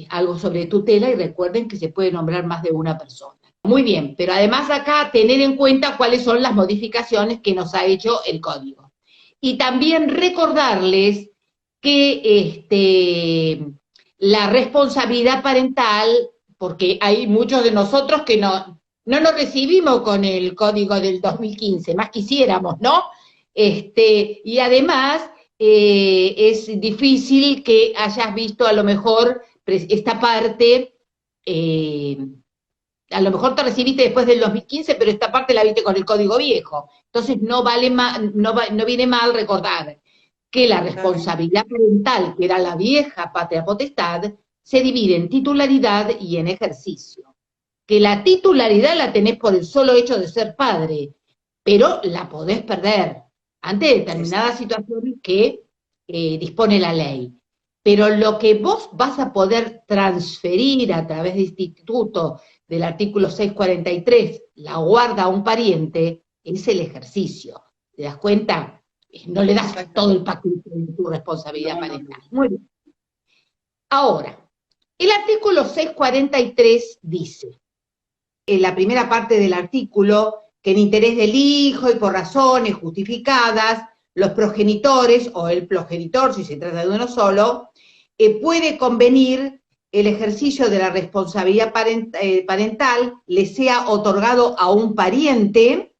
algo sobre tutela y recuerden que se puede nombrar más de una persona. Muy bien, pero además acá tener en cuenta cuáles son las modificaciones que nos ha hecho el código. Y también recordarles que la responsabilidad parental, porque hay muchos de nosotros que no nos recibimos con el código del 2015, más quisiéramos, ¿no? Y además es difícil que hayas visto a lo mejor esta parte, a lo mejor te recibiste después del 2015, pero esta parte la viste con el código viejo. Entonces no viene mal recordar que la responsabilidad parental, que era la vieja patria potestad, se divide en titularidad y en ejercicio. Que la titularidad la tenés por el solo hecho de ser padre, pero la podés perder ante determinadas situaciones que dispone la ley. Pero lo que vos vas a poder transferir a través de este instituto del artículo 643, la guarda a un pariente, es el ejercicio. ¿Te das cuenta? No le das todo el paquete de tu responsabilidad parental. Muy bien. Ahora, el artículo 643 dice, en la primera parte del artículo, que en interés del hijo y por razones justificadas, los progenitores o el progenitor, si se trata de uno solo, puede convenir el ejercicio de la responsabilidad parental, le sea otorgado a un pariente,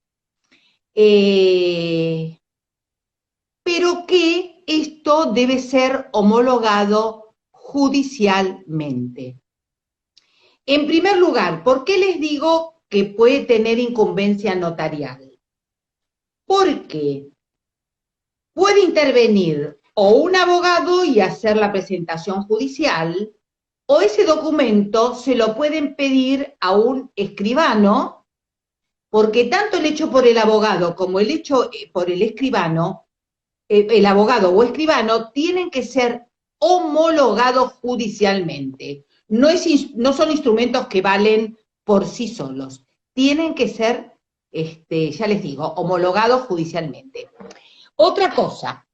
pero que esto debe ser homologado judicialmente. En primer lugar, ¿por qué les digo que puede tener incumbencia notarial? Porque puede intervenir o un abogado y hacer la presentación judicial, o ese documento se lo pueden pedir a un escribano, porque tanto el hecho por el abogado como el hecho por el escribano, el abogado o escribano, tienen que ser homologados judicialmente. No son instrumentos que valen por sí solos. Tienen que ser, ya les digo, homologados judicialmente. Otra cosa,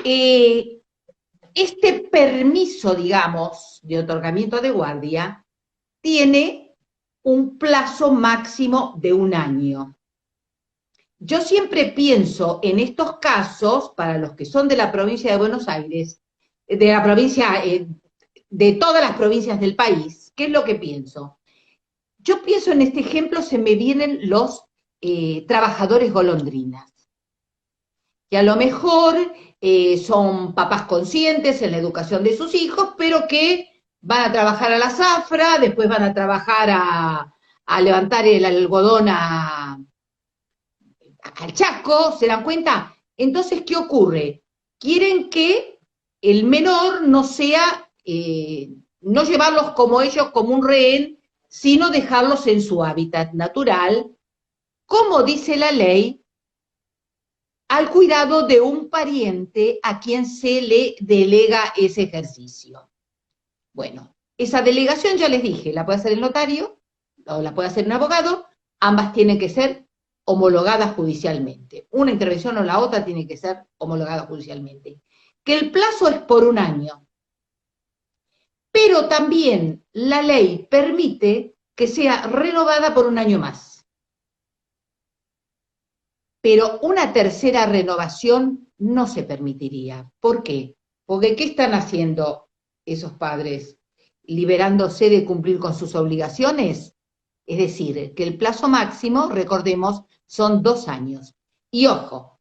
este permiso, digamos, de otorgamiento de guardia, tiene un plazo máximo de 1 año. Yo siempre pienso en estos casos, para los que son de la provincia de Buenos Aires, de la provincia, de todas las provincias del país, ¿qué es lo que pienso? Yo pienso en este ejemplo, se me vienen los trabajadores golondrinas, que a lo mejor son papás conscientes en la educación de sus hijos, pero que van a trabajar a la zafra, después van a trabajar a levantar el algodón al Chaco, ¿se dan cuenta? Entonces, ¿qué ocurre? Quieren que el menor no sea, no llevarlos como ellos, como un rehén, sino dejarlos en su hábitat natural, como dice la ley, al cuidado de un pariente a quien se le delega ese ejercicio. Bueno, esa delegación ya les dije, la puede hacer el notario o la puede hacer un abogado, ambas tienen que ser homologadas judicialmente. Una intervención o la otra tiene que ser homologada judicialmente. Que el plazo es por 1 año. Pero también la ley permite que sea renovada por 1 año más. Pero una tercera renovación no se permitiría. ¿Por qué? Porque ¿qué están haciendo esos padres? ¿Liberándose de cumplir con sus obligaciones? Es decir, que el plazo máximo, recordemos, son 2 años. Y ojo,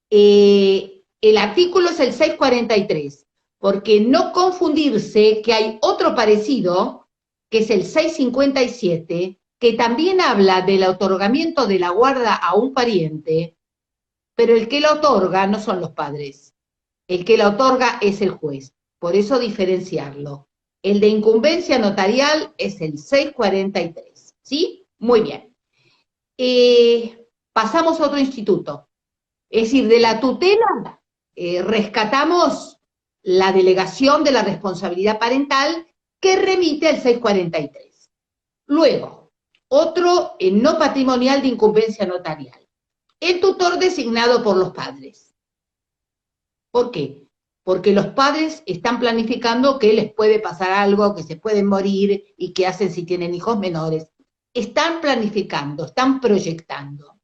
el artículo es el 643, porque no confundirse que hay otro parecido, que es el 657, que también habla del otorgamiento de la guarda a un pariente, pero el que la otorga no son los padres, el que la otorga es el juez. Por eso diferenciarlo. El de incumbencia notarial es el 643, ¿sí? Muy bien. Pasamos a otro instituto. Es decir, de la tutela rescatamos la delegación de la responsabilidad parental que remite al 643. Luego, otro no patrimonial de incumbencia notarial. El tutor designado por los padres. ¿Por qué? Porque los padres están planificando que les puede pasar algo, que se pueden morir y qué hacen si tienen hijos menores. Están planificando, están proyectando.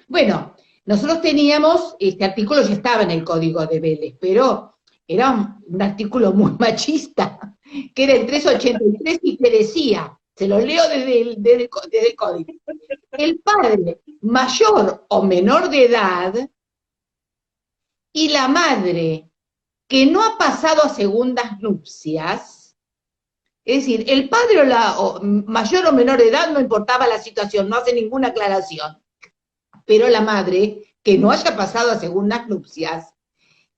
Bueno, nosotros teníamos, este artículo ya estaba en el Código de Vélez, pero era un artículo muy machista, que era el 383 y que decía, se lo leo desde el Código, el padre mayor o menor de edad y la madre que no ha pasado a segundas nupcias, es decir, el padre mayor o menor de edad no importaba la situación, no hace ninguna aclaración, pero la madre que no haya pasado a segundas nupcias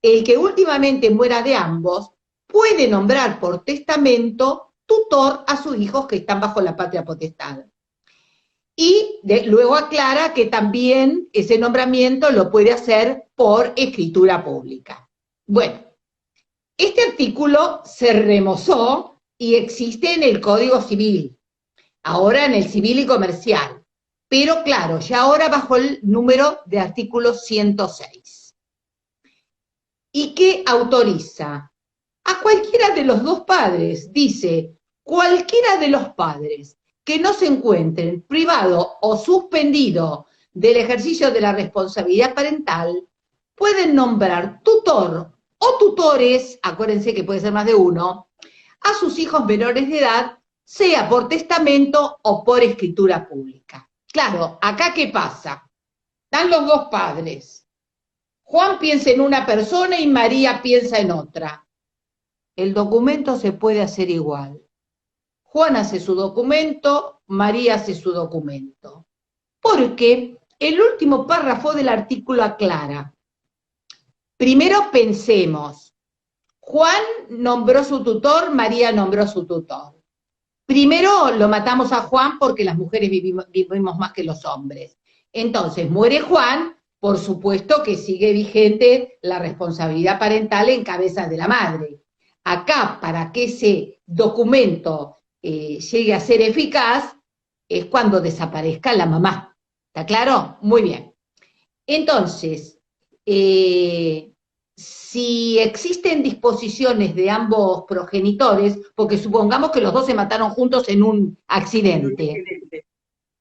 el que últimamente muera de ambos puede nombrar por testamento tutor a sus hijos que están bajo la patria potestad. Y luego aclara que también ese nombramiento lo puede hacer por escritura pública. Bueno, este artículo se remozó y existe en el Código Civil, ahora en el Civil y Comercial, pero claro, ya ahora bajo el número de artículo 106. ¿Y qué autoriza? A cualquiera de los dos padres, dice, cualquiera de los padres que no se encuentren privado o suspendido del ejercicio de la responsabilidad parental, pueden nombrar tutor o tutores, acuérdense que puede ser más de uno, a sus hijos menores de edad, sea por testamento o por escritura pública. Claro, acá ¿qué pasa? Están los dos padres. Juan piensa en una persona y María piensa en otra. El documento se puede hacer igual. Juan hace su documento, María hace su documento. Porque el último párrafo del artículo aclara. Primero pensemos, Juan nombró su tutor, María nombró su tutor. Primero lo matamos a Juan porque las mujeres vivimos más que los hombres. Entonces, muere Juan, por supuesto que sigue vigente la responsabilidad parental en cabeza de la madre. Acá, para que ese documento llegue a ser eficaz, es cuando desaparezca la mamá. ¿Está claro? Muy bien. Entonces, si existen disposiciones de ambos progenitores, porque supongamos que los dos se mataron juntos en un accidente,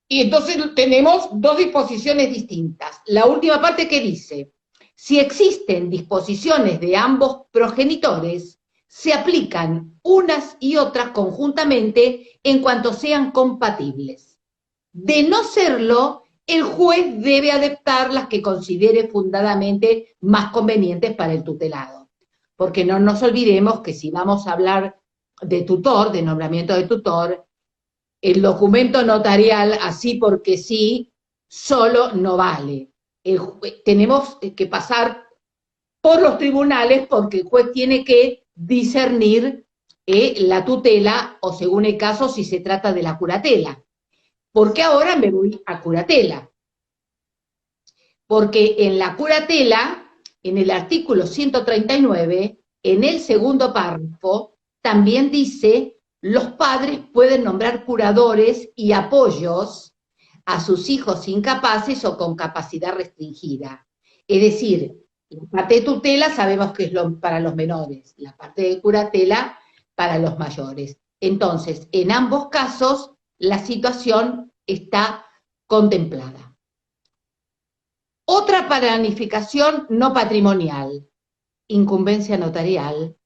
y entonces tenemos dos disposiciones distintas. La última parte que dice, si existen disposiciones de ambos progenitores, se aplican unas y otras conjuntamente en cuanto sean compatibles. De no serlo, el juez debe adoptar las que considere fundadamente más convenientes para el tutelado. Porque no nos olvidemos que si vamos a hablar de tutor, de nombramiento de tutor, el documento notarial, así porque sí, solo no vale. Tenemos que pasar por los tribunales porque el juez tiene que discernir la tutela o, según el caso, si se trata de la curatela. Porque ahora me voy a curatela. Porque en la curatela, en el artículo 139, en el segundo párrafo, también dice, los padres pueden nombrar curadores y apoyos a sus hijos incapaces o con capacidad restringida. Es decir, la parte de tutela sabemos que es para los menores, la parte de curatela para los mayores. Entonces, en ambos casos, la situación está contemplada. Otra planificación no patrimonial, incumbencia notarial,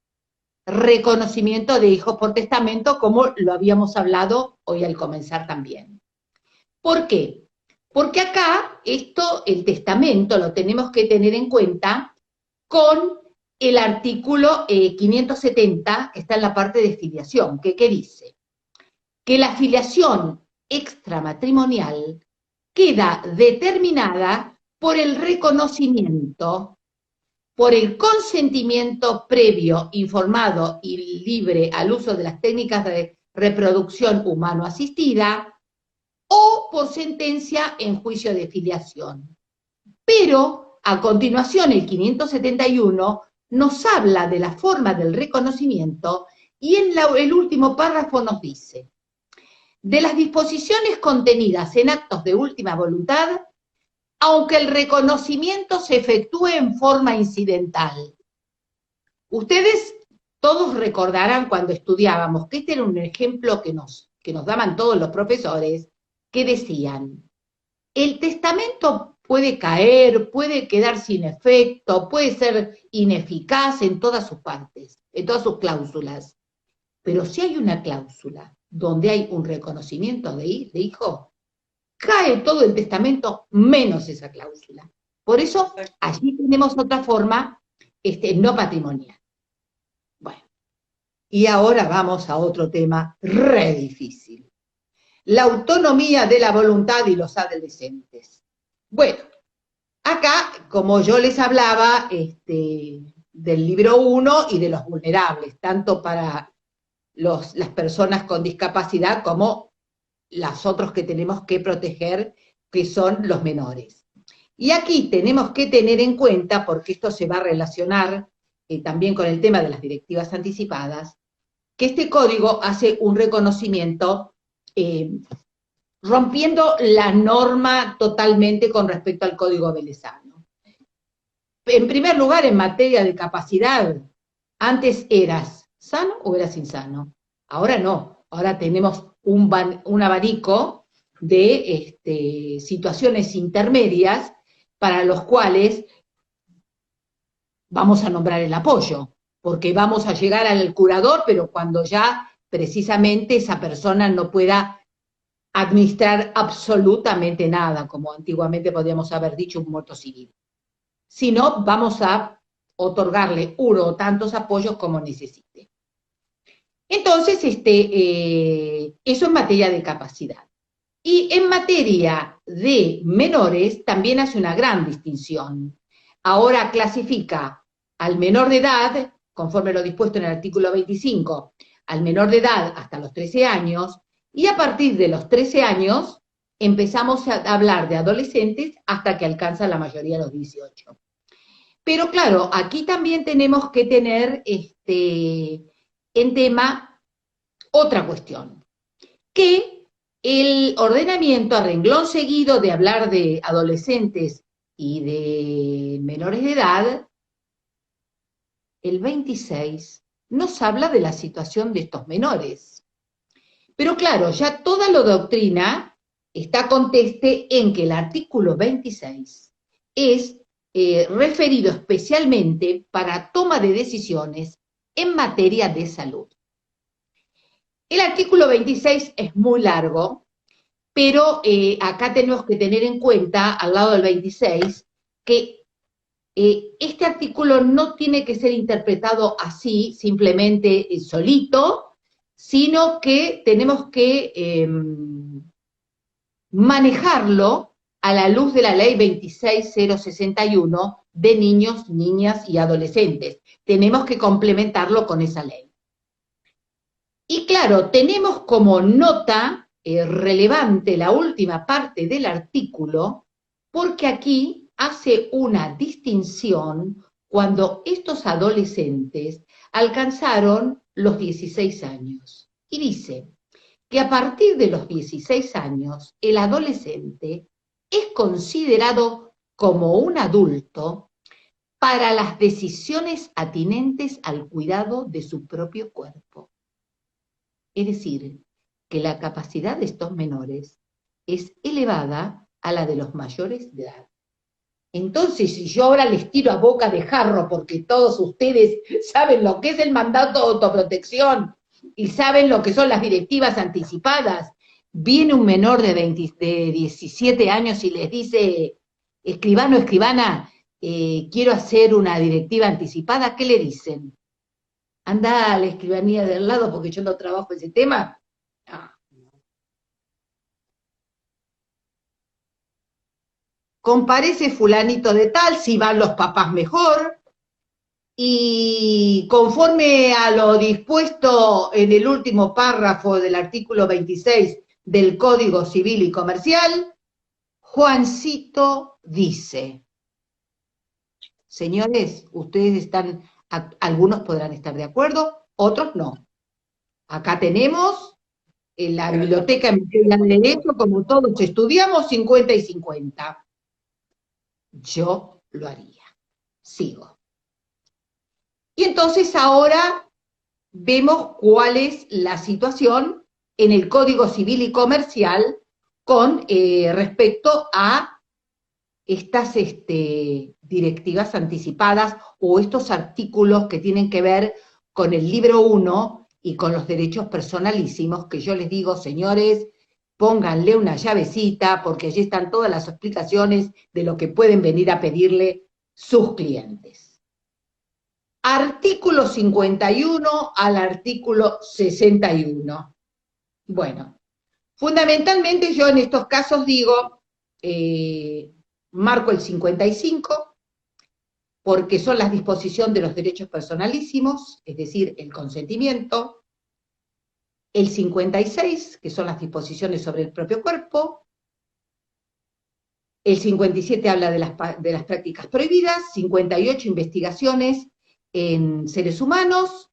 reconocimiento de hijos por testamento, como lo habíamos hablado hoy al comenzar también. ¿Por qué? Porque acá el testamento lo tenemos que tener en cuenta con el artículo 570, que está en la parte de filiación, que ¿qué dice? Que la filiación extramatrimonial queda determinada por el reconocimiento, por el consentimiento previo, informado y libre al uso de las técnicas de reproducción humano asistida, o por sentencia en juicio de filiación. Pero, a continuación, el 571 nos habla de la forma del reconocimiento y en el último párrafo nos dice, de las disposiciones contenidas en actos de última voluntad, aunque el reconocimiento se efectúe en forma incidental. Ustedes todos recordarán cuando estudiábamos que este era un ejemplo que nos daban todos los profesores, que decían, el testamento puede caer, puede quedar sin efecto, puede ser ineficaz en todas sus partes, en todas sus cláusulas. Pero si hay una cláusula donde hay un reconocimiento de hijo, cae todo el testamento menos esa cláusula. Por eso, allí tenemos otra forma no patrimonial. Bueno, y ahora vamos a otro tema re difícil. La autonomía de la voluntad y los adolescentes. Bueno, acá, como yo les hablaba del libro 1 y de los vulnerables, tanto para las personas con discapacidad como los otros que tenemos que proteger, que son los menores. Y aquí tenemos que tener en cuenta, porque esto se va a relacionar también con el tema de las directivas anticipadas, que este código hace un reconocimiento rompiendo la norma totalmente con respecto al código velezano. En primer lugar, en materia de capacidad, antes eras sano o eras insano. Ahora no, ahora tenemos un abanico de situaciones intermedias para los cuales vamos a nombrar el apoyo, porque vamos a llegar al curador, pero cuando ya precisamente esa persona no pueda administrar absolutamente nada, como antiguamente podríamos haber dicho un muerto civil, sino vamos a otorgarle uno o tantos apoyos como necesite. Entonces, eso en materia de capacidad. Y en materia de menores también hace una gran distinción. Ahora clasifica al menor de edad, conforme lo dispuesto en el artículo 25, al menor de edad hasta los 13 años, y a partir de los 13 años empezamos a hablar de adolescentes hasta que alcanza la mayoría de los 18. Pero claro, aquí también tenemos que tener en tema otra cuestión, que el ordenamiento a renglón seguido de hablar de adolescentes y de menores de edad, el 26 nos habla de la situación de estos menores. Pero claro, ya toda la doctrina está conteste en que el artículo 26 es referido especialmente para toma de decisiones en materia de salud. El artículo 26 es muy largo, pero acá tenemos que tener en cuenta, al lado del 26, que este artículo no tiene que ser interpretado así, simplemente solito, sino que tenemos que manejarlo a la luz de la ley 26061 de niños, niñas y adolescentes. Tenemos que complementarlo con esa ley. Y claro, tenemos como nota relevante la última parte del artículo, porque aquí hace una distinción cuando estos adolescentes alcanzaron los 16 años. Y dice que a partir de los 16 años, el adolescente es considerado como un adulto para las decisiones atinentes al cuidado de su propio cuerpo. Es decir, que la capacidad de estos menores es elevada a la de los mayores de edad. Entonces, si yo ahora les tiro a boca de jarro, porque todos ustedes saben lo que es el mandato de autoprotección y saben lo que son las directivas anticipadas, viene un menor de 17 años y les dice, escribano, escribana, quiero hacer una directiva anticipada, ¿qué le dicen? Anda a la escribanía del lado porque yo no trabajo ese tema. Ah. Comparece fulanito de tal, si van los papás mejor, y conforme a lo dispuesto en el último párrafo del artículo 26 del Código Civil y Comercial, Juancito dice, señores, ustedes están, algunos podrán estar de acuerdo, otros no. Acá tenemos en la biblioteca en materia de derecho, como todos estudiamos, 50 y 50. Yo lo haría. Sigo. Y entonces ahora vemos cuál es la situación en el Código Civil y Comercial con respecto a estas directivas anticipadas o estos artículos que tienen que ver con el libro 1 y con los derechos personalísimos, que yo les digo, señores, pónganle una llavecita, porque allí están todas las explicaciones de lo que pueden venir a pedirle sus clientes. Artículo 51 al artículo 61. Bueno, fundamentalmente yo en estos casos digo, marco el 55, porque son la disposición de los derechos personalísimos, es decir, el consentimiento, el 56, que son las disposiciones sobre el propio cuerpo, el 57 habla de las prácticas prohibidas, 58 investigaciones en seres humanos,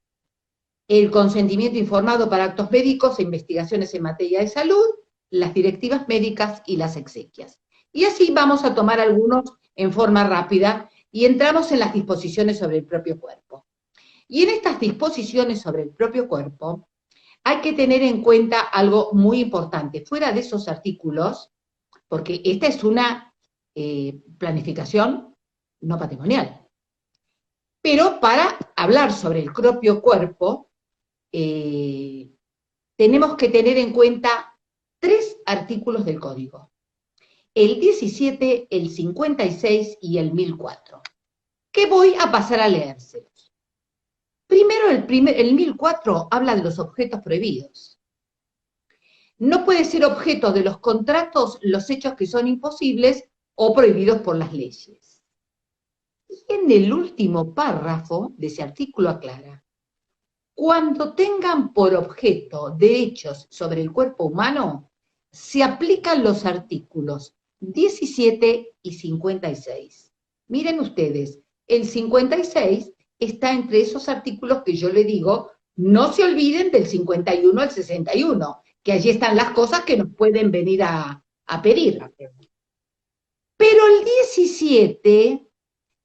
el consentimiento informado para actos médicos e investigaciones en materia de salud, las directivas médicas y las exequias. Y así vamos a tomar algunos en forma rápida y entramos en las disposiciones sobre el propio cuerpo. Y en estas disposiciones sobre el propio cuerpo hay que tener en cuenta algo muy importante. Fuera de esos artículos, porque esta es una planificación no patrimonial. Pero para hablar sobre el propio cuerpo, tenemos que tener en cuenta 3 artículos del Código. El 17, el 56 y el 1004, que voy a pasar a leérselos. Primero, el 1004 habla de los objetos prohibidos. No puede ser objeto de los contratos los hechos que son imposibles o prohibidos por las leyes. Y en el último párrafo de ese artículo aclara: cuando tengan por objeto derechos sobre el cuerpo humano, se aplican los artículos 17 y 56. Miren ustedes, el 56 está entre esos artículos que yo le digo, no se olviden del 51 al 61, que allí están las cosas que nos pueden venir a pedir. Pero el 17,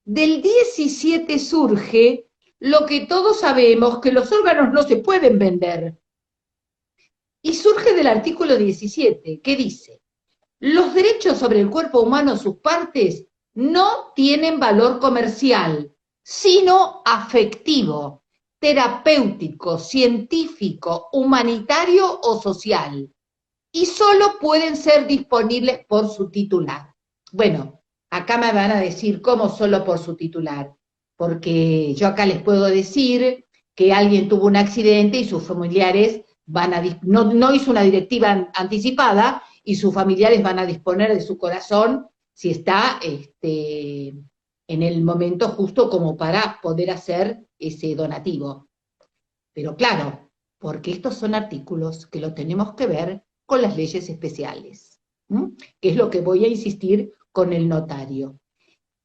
del 17 surge lo que todos sabemos, que los órganos no se pueden vender. Y surge del artículo 17, que dice: los derechos sobre el cuerpo humano, sus partes, no tienen valor comercial, sino afectivo, terapéutico, científico, humanitario o social, y solo pueden ser disponibles por su titular. Bueno, acá me van a decir cómo solo por su titular, porque yo acá les puedo decir que alguien tuvo un accidente y sus familiares no hizo una directiva anticipada y sus familiares van a disponer de su corazón si está en el momento justo como para poder hacer ese donativo. Pero claro, porque estos son artículos que lo tenemos que ver con las leyes especiales, que es lo que voy a insistir con el notario.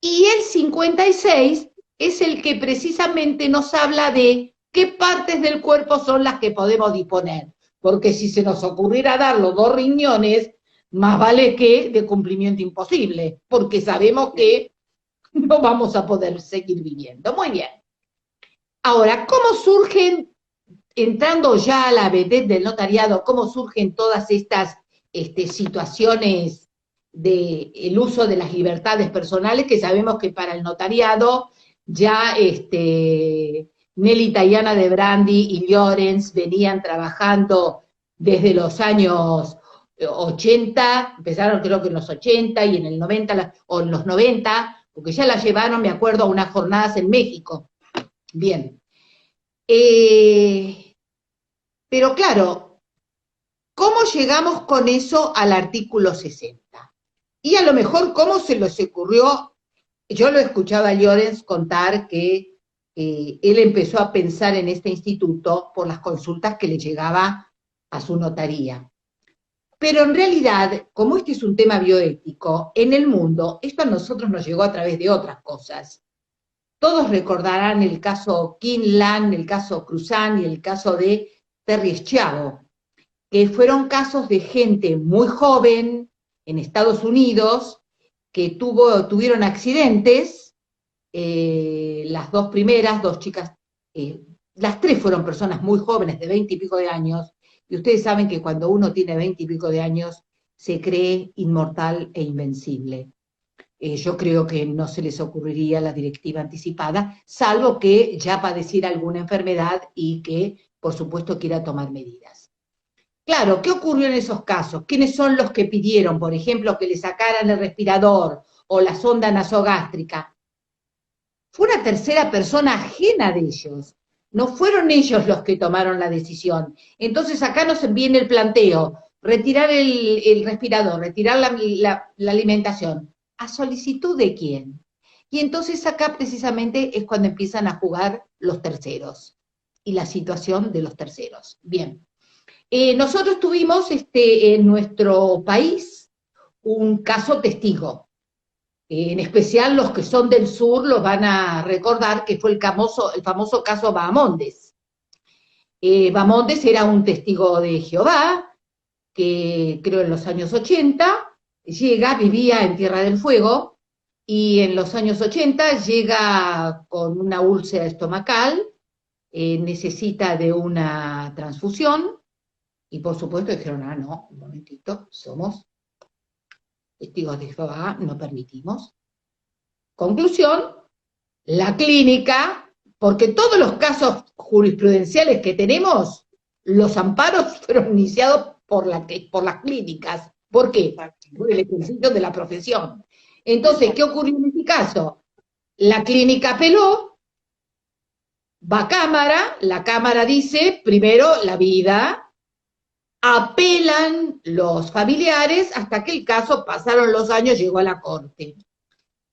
Y el 56 es el que precisamente nos habla de qué partes del cuerpo son las que podemos disponer, porque si se nos ocurriera dar los 2 riñones, más vale que de cumplimiento imposible, porque sabemos que no vamos a poder seguir viviendo. Muy bien. Ahora, ¿cómo surgen, entrando ya a la vedette del notariado, cómo surgen todas estas situaciones del uso de las libertades personales, que sabemos que para el notariado ya Nelly Tayana de Brandi y Llorens venían trabajando desde los años 80, empezaron creo que en los 80 y en el 90, o en los 90, porque ya la llevaron, me acuerdo, a unas jornadas en México. Bien. Pero claro, ¿cómo llegamos con eso al artículo 60? Y a lo mejor, ¿cómo se les ocurrió? Yo lo escuchaba a Llorens contar que él empezó a pensar en este instituto por las consultas que le llegaba a su notaría. Pero en realidad, como este es un tema bioético, en el mundo, esto a nosotros nos llegó a través de otras cosas. Todos recordarán el caso Kinlan, el caso Cruzan y el caso de Terry Schiavo, que fueron casos de gente muy joven en Estados Unidos que tuvieron accidentes, las 2 primeras, 2 chicas, las 3 fueron personas muy jóvenes, de 20 y pico de años, y ustedes saben que cuando uno tiene 20 y pico de años se cree inmortal e invencible. Yo creo que no se les ocurriría la directiva anticipada, salvo que ya padeciera alguna enfermedad y que, por supuesto, quiera tomar medidas. Claro, ¿qué ocurrió en esos casos? ¿Quiénes son los que pidieron, por ejemplo, que le sacaran el respirador o la sonda nasogástrica? Fue una tercera persona ajena de ellos. No fueron ellos los que tomaron la decisión. Entonces acá nos viene el planteo: retirar el respirador, retirar la alimentación. ¿A solicitud de quién? Y entonces acá precisamente es cuando empiezan a jugar los terceros y la situación de los terceros. Bien. Nosotros tuvimos en nuestro país un caso testigo. En especial los que son del sur los van a recordar que fue el famoso caso Bahamondes. Bahamondes era un testigo de Jehová, que creo en los años 80 vivía en Tierra del Fuego, y en los años 80 llega con una úlcera estomacal, necesita de una transfusión, y por supuesto dijeron, no, un momentito, somos testigos de Jehová, no permitimos. Conclusión, la clínica, porque todos los casos jurisprudenciales que tenemos, los amparos fueron iniciados por las clínicas. ¿Por qué? Por el ejercicio de la profesión. Entonces, ¿qué ocurrió en este caso? La clínica apeló, va a cámara, la cámara dice, primero la vida, apelan los familiares hasta que el caso, pasaron los años, llegó a la corte.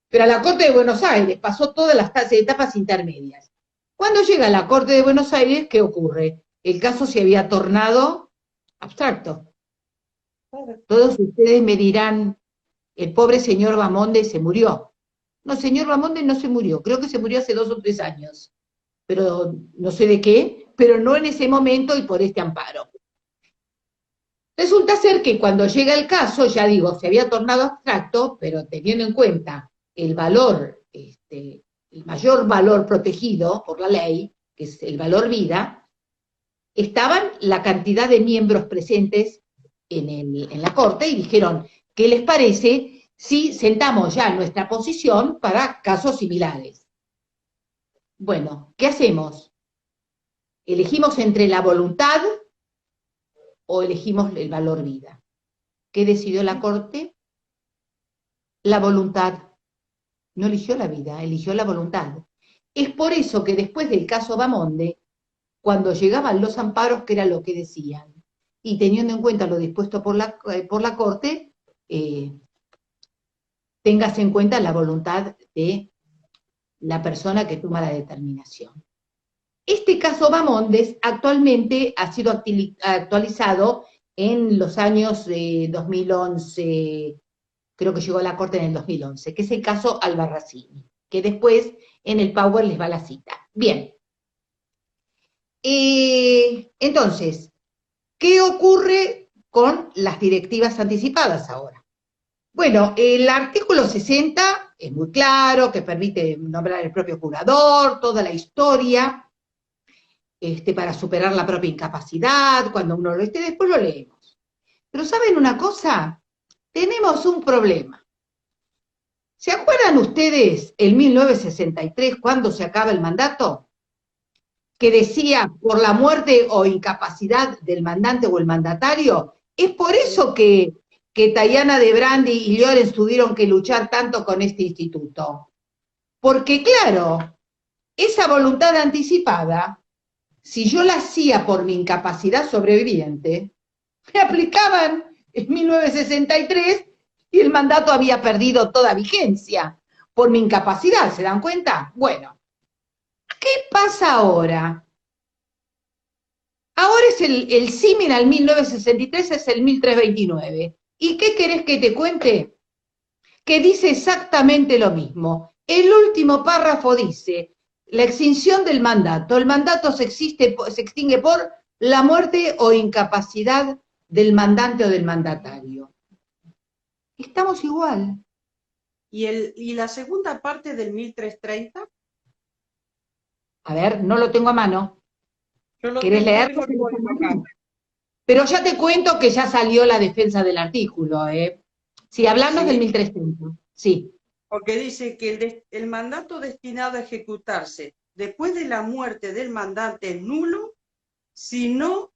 Pero a la Corte de Buenos Aires pasó todas las etapas intermedias. Cuando llega a la Corte de Buenos Aires, ¿qué ocurre? El caso se había tornado abstracto. Todos ustedes me dirán, el pobre señor Bahamondes se murió. No, señor Bahamondes no se murió, creo que se murió hace 2 o 3 años. Pero no sé de qué, pero no en ese momento y por este amparo. Resulta ser que cuando llega el caso, ya digo, se había tornado abstracto, pero teniendo en cuenta el valor, el mayor valor protegido por la ley, que es el valor vida, estaban la cantidad de miembros presentes en la Corte y dijeron, ¿qué les parece si sentamos ya nuestra posición para casos similares? Bueno, ¿qué hacemos? ¿Elegimos entre la voluntad o elegimos el valor vida? ¿Qué decidió la Corte? La voluntad. No eligió la vida, eligió la voluntad. Es por eso que después del caso Bahamondes, cuando llegaban los amparos, que era lo que decían, y teniendo en cuenta lo dispuesto por la Corte, tengas en cuenta la voluntad de la persona que toma la determinación. Este caso Bahamondes actualmente ha sido actualizado en los años 2011, creo que llegó a la Corte en el 2011, que es el caso Albarracini, que después en el Power les va la cita. Bien. Entonces, ¿qué ocurre con las directivas anticipadas ahora? Bueno, el artículo 60 es muy claro, que permite nombrar el propio curador, toda la historia, para superar la propia incapacidad, cuando uno lo esté, después lo leemos. Pero ¿saben una cosa? Tenemos un problema. ¿Se acuerdan ustedes en 1963 cuando se acaba el mandato? Que decía por la muerte o incapacidad del mandante o el mandatario. Es por eso que Tayana de Brandi y Llorens tuvieron que luchar tanto con este instituto. Porque claro, esa voluntad anticipada, si yo la hacía por mi incapacidad sobreviviente, me aplicaban en 1963 y el mandato había perdido toda vigencia por mi incapacidad, ¿se dan cuenta? Bueno, ¿qué pasa ahora? Ahora es el símil al 1963, es el 1329. ¿Y qué querés que te cuente? Que dice exactamente lo mismo. El último párrafo dice, la extinción del mandato. El mandato se extingue por la muerte o incapacidad del mandante o del mandatario. Estamos igual. ¿Y la segunda parte del 1330? A ver, no lo tengo a mano. ¿Querés leer? Pero ya te cuento que ya salió la defensa del artículo, ¿eh? Sí, hablamos del 1330, sí. Porque dice que el mandato destinado a ejecutarse después de la muerte del mandante es nulo si no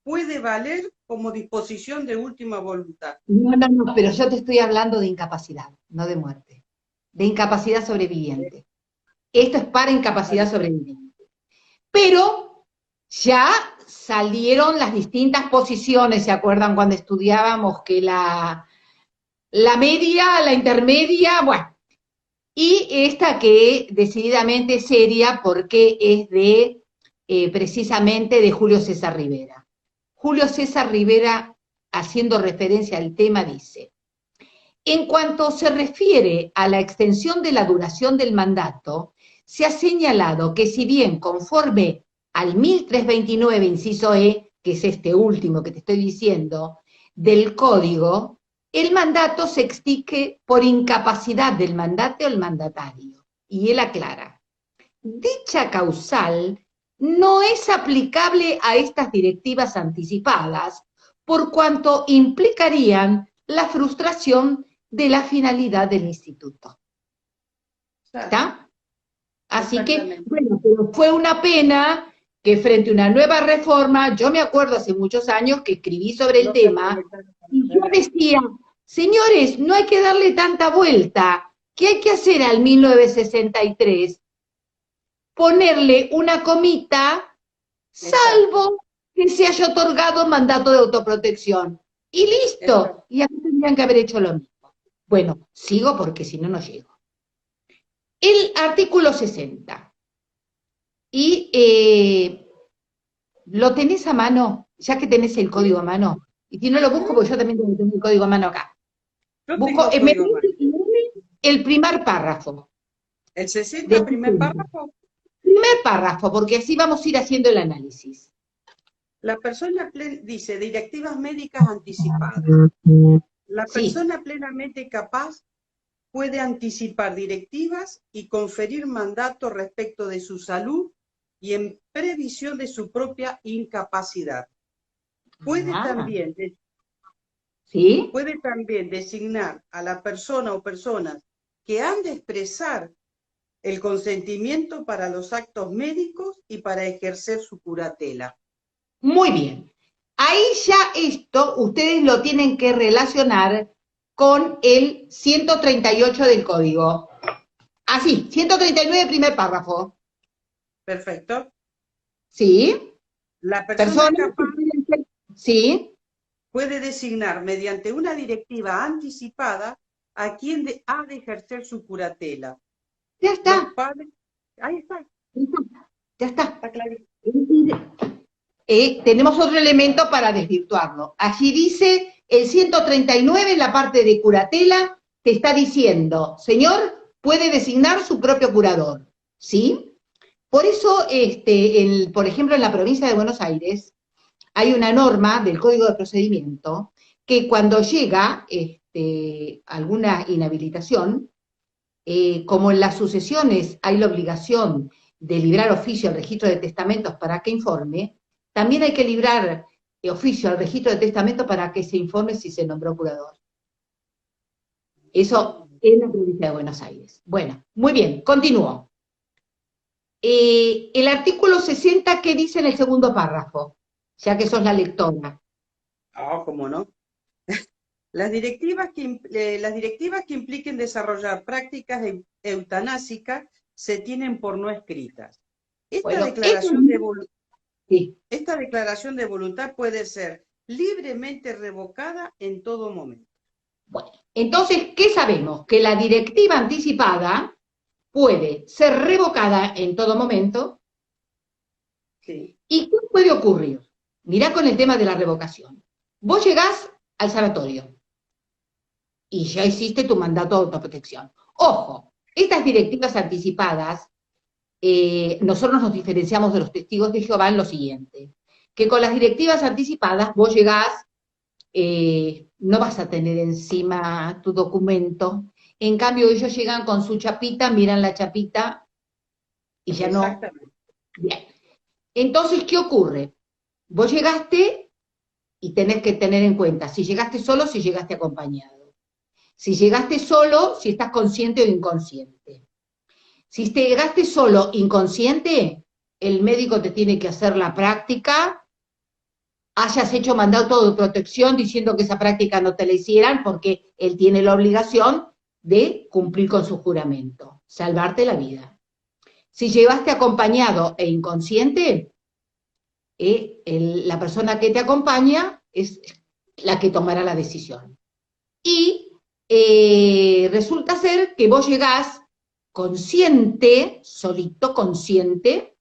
puede valer como disposición de última voluntad. No, pero yo te estoy hablando de incapacidad, no de muerte. De incapacidad sobreviviente. Esto es para incapacidad sobreviviente. Pero ya salieron las distintas posiciones, ¿se acuerdan cuando estudiábamos que la media, la intermedia, bueno, Y esta que decididamente es seria porque es de, precisamente de Julio César Rivera. Julio César Rivera, haciendo referencia al tema, dice: en cuanto se refiere a la extensión de la duración del mandato, se ha señalado que si bien conforme al 1329, inciso E, que es este último que te estoy diciendo, del Código, el mandato se extingue por incapacidad del mandante o el mandatario. Y él aclara: dicha causal no es aplicable a estas directivas anticipadas, por cuanto implicarían la frustración de la finalidad del instituto. ¿Está? Así que, bueno, pero fue una pena que frente a una nueva reforma, yo me acuerdo hace muchos años que escribí sobre el tema, y yo decía, señores, no hay que darle tanta vuelta, ¿qué hay que hacer al 1963? Ponerle una comita, salvo que se haya otorgado mandato de autoprotección. Y listo. Y aquí tendrían que haber hecho lo mismo. Bueno, sigo porque si no, no llego. El artículo 60. Y lo tenés a mano, ya que tenés el código a mano. Y si no lo busco, porque yo también tengo el código a mano acá. Busco el primer párrafo. ¿El 60, primer párrafo? Primer párrafo, porque así vamos a ir haciendo el análisis. La persona dice directivas médicas anticipadas. La persona plenamente capaz puede anticipar directivas y conferir mandato respecto de su salud y en previsión de su propia incapacidad. Puede también designar a la persona o personas que han de expresar el consentimiento para los actos médicos y para ejercer su curatela. Muy bien. Ahí ya esto ustedes lo tienen que relacionar con el 138 del código. Así, 139, primer párrafo. Perfecto. Sí. La persona capaz puede designar mediante una directiva anticipada a quien ha de ejercer su curatela. Ya está. Ahí está. Ya está. Está claro. Tenemos otro elemento para desvirtuarlo. Allí dice el 139, en la parte de curatela, te está diciendo, señor, puede designar su propio curador, ¿sí? Por eso, por ejemplo, en la provincia de Buenos Aires, hay una norma del Código de Procedimiento que cuando llega alguna inhabilitación, como en las sucesiones hay la obligación de librar oficio al registro de testamentos para que informe, también hay que librar oficio al registro de testamentos para que se informe si se nombró curador. Eso en la provincia de Buenos Aires. Bueno, muy bien, continúo. El artículo 60, ¿qué dice en el segundo párrafo? Ya que sos la lectora. ¿Cómo no? Las directivas que impliquen desarrollar prácticas eutanásicas se tienen por no escritas. Esta declaración de voluntad puede ser libremente revocada en todo momento. Bueno, entonces, ¿qué sabemos? Que la directiva anticipada puede ser revocada en todo momento. Sí. ¿Y qué puede ocurrir? Mirá con el tema de la revocación. Vos llegás al sanatorio y ya hiciste tu mandato de autoprotección. Ojo, estas directivas anticipadas, nosotros nos diferenciamos de los testigos de Jehová en lo siguiente, que con las directivas anticipadas vos llegás, no vas a tener encima tu documento, en cambio ellos llegan con su chapita, miran la chapita y ya no. Bien. Entonces, ¿qué ocurre? Vos llegaste y tenés que tener en cuenta si llegaste solo, si llegaste acompañado. Si llegaste solo, si estás consciente o inconsciente. Si te llegaste solo, inconsciente, el médico te tiene que hacer la práctica, hayas hecho mandato de protección diciendo que esa práctica no te la hicieran, porque él tiene la obligación de cumplir con su juramento, salvarte la vida. Si llevaste acompañado e inconsciente, la persona que te acompaña es la que tomará la decisión. Y resulta ser que vos llegás consciente, solito, consciente,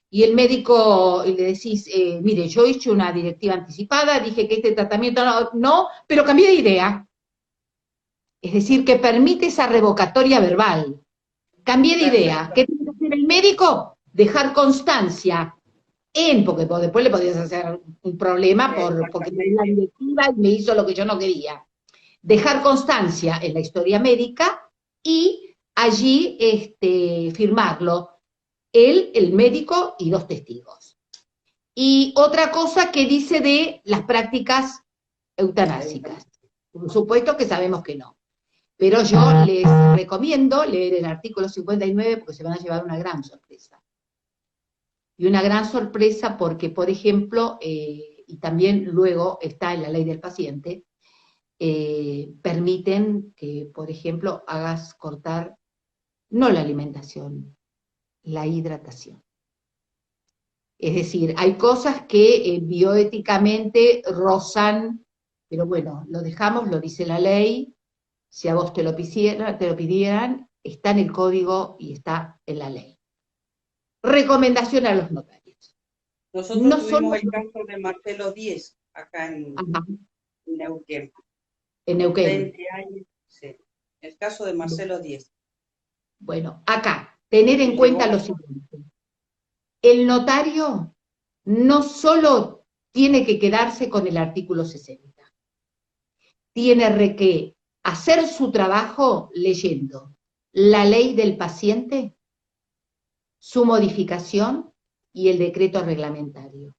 y el médico, y le decís, mire, yo hice una directiva anticipada, dije que este tratamiento no, pero cambié de idea. Es decir, que permite esa revocatoria verbal. Cambié de idea. Perfecto. ¿Qué tiene que hacer el médico? Dejar constancia porque después le podías hacer un problema porque me dio la Exactamente. directiva y me hizo lo que yo no quería. Dejar constancia en la historia médica y allí firmarlo él, el médico y los testigos. Y otra cosa que dice de las prácticas eutanásicas. Por supuesto que sabemos que no. Pero yo les recomiendo leer el artículo 59 porque se van a llevar una gran sorpresa. Y una gran sorpresa porque, por ejemplo, y también luego está en la ley del paciente, permiten que, por ejemplo, hagas cortar no la alimentación, la hidratación. Es decir, hay cosas que bioéticamente rozan, pero bueno, lo dejamos, lo dice la ley, si a vos te lo pidieran, está en el código y está en la ley. Recomendación a los notarios. Nosotros No tuvimos solo el caso de Marcelo Díez, acá ajá, en Neuquén. en Neuquén. 20 años, sí. El caso de Marcelo Díez. Bueno, acá, tener Que en llegó cuenta lo siguiente. El notario no solo tiene que quedarse con el artículo 60, tiene que hacer su trabajo leyendo la ley del paciente, su modificación y el decreto reglamentario.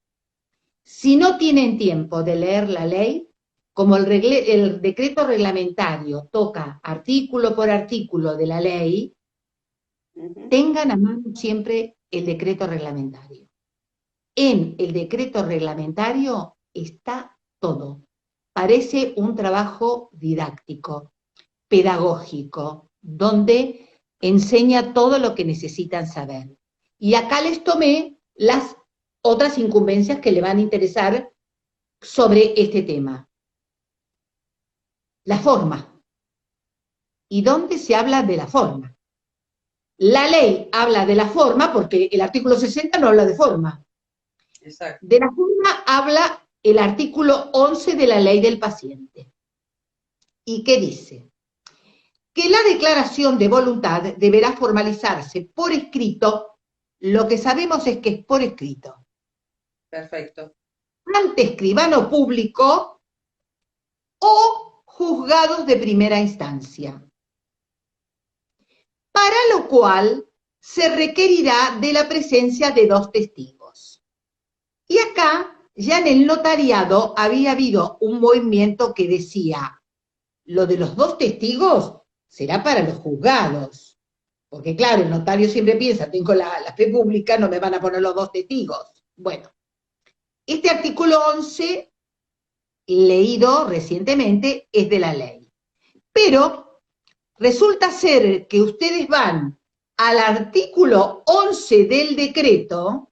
Si no tienen tiempo de leer la ley, como el decreto reglamentario toca artículo por artículo de la ley, tengan a mano siempre el decreto reglamentario. En el decreto reglamentario está todo. Parece un trabajo didáctico, pedagógico, donde enseña todo lo que necesitan saber. Y acá les tomé las otras incumbencias que le van a interesar sobre este tema. La forma. ¿Y dónde se habla de la forma? La ley habla de la forma porque el artículo 60 no habla de forma. Exacto. De la forma habla el artículo 11 de la ley del paciente. ¿Y qué dice? Que la declaración de voluntad deberá formalizarse por escrito. Lo que sabemos es que es por escrito. Perfecto. Ante escribano público o juzgados de primera instancia. Para lo cual se requerirá de la presencia de 2 testigos. Y acá, ya en el notariado, había habido un movimiento que decía, lo de los 2 testigos será para los juzgados. Porque claro, el notario siempre piensa, tengo la fe pública, no me van a poner los 2 testigos. Bueno, este artículo 11, leído recientemente, es de la ley. Pero resulta ser que ustedes van al artículo 11 del decreto,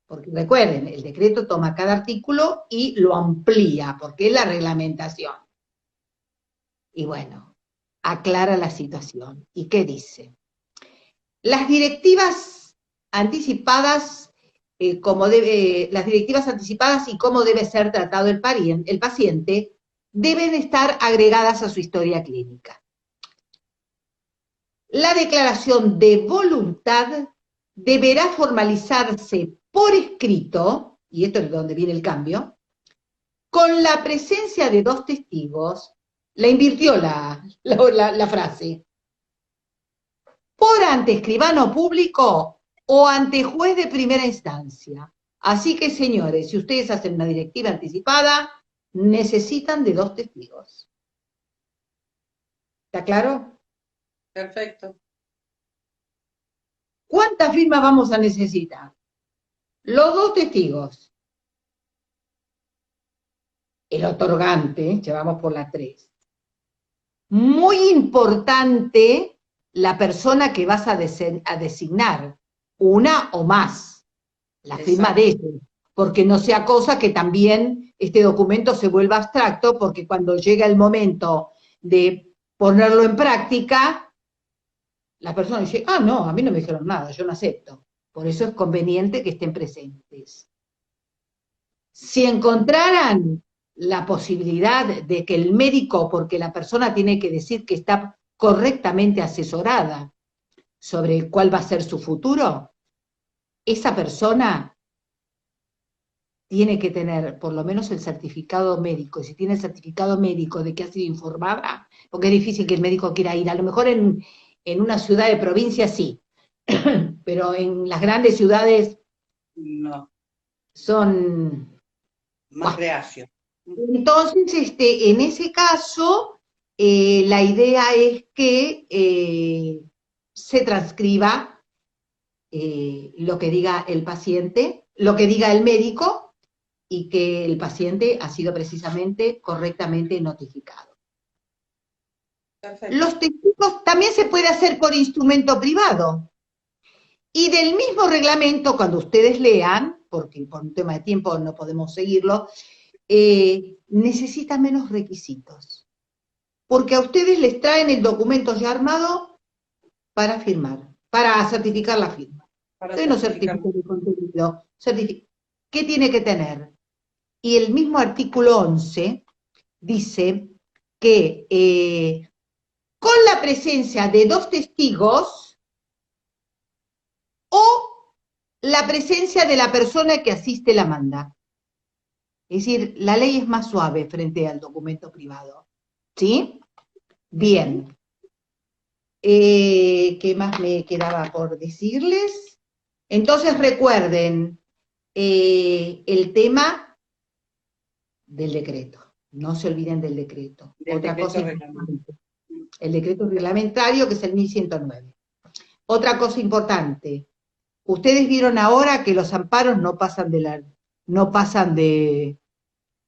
porque recuerden, el decreto toma cada artículo y lo amplía, porque es la reglamentación. Y bueno, aclara la situación. ¿Y qué dice? Las directivas anticipadas, las directivas anticipadas y cómo debe ser tratado el paciente, deben estar agregadas a su historia clínica. La declaración de voluntad deberá formalizarse por escrito, y esto es donde viene el cambio, con la presencia de 2 testigos. La invirtió la frase. Por ante escribano público o ante juez de primera instancia. Así que, señores, si ustedes hacen una directiva anticipada, necesitan de 2 testigos. ¿Está claro? Perfecto. ¿Cuántas firmas vamos a necesitar? Los 2 testigos. El otorgante, llevamos por la 3. Muy importante la persona que vas a designar, una o más, la firma de ellos, porque no sea cosa que también este documento se vuelva abstracto, porque cuando llega el momento de ponerlo en práctica, la persona dice, ah, no, a mí no me dijeron nada, yo no acepto. Por eso es conveniente que estén presentes. Si encontraran la posibilidad de que el médico, porque la persona tiene que decir que está correctamente asesorada sobre cuál va a ser su futuro, esa persona tiene que tener por lo menos el certificado médico, y si tiene el certificado médico de que ha sido informada, porque es difícil que el médico quiera ir, a lo mejor en una ciudad de provincia sí, pero en las grandes ciudades No, son... más Bueno, reacio. entonces, en ese caso, la idea es que se transcriba lo que diga el paciente, lo que diga el médico, y que el paciente ha sido precisamente correctamente notificado. Perfecto. Los testigos también se puede hacer por instrumento privado. Y del mismo reglamento, cuando ustedes lean, porque por un tema de tiempo no podemos seguirlo, necesita menos requisitos. Porque a ustedes les traen el documento ya armado para firmar, para certificar la firma. Para Ustedes no certificar. certifican el contenido. ¿Qué tiene que tener? Y el mismo artículo 11 dice que con la presencia de 2 testigos o la presencia de la persona que asiste la manda. Es decir, la ley es más suave frente al documento privado. ¿Sí? Bien. ¿Qué más me quedaba por decirles? Entonces recuerden el tema del decreto. No se olviden del decreto. Del Otra decreto cosa reglamentario. importante. El decreto reglamentario, que es el 1109. Otra cosa importante. Ustedes vieron ahora que los amparos no pasan de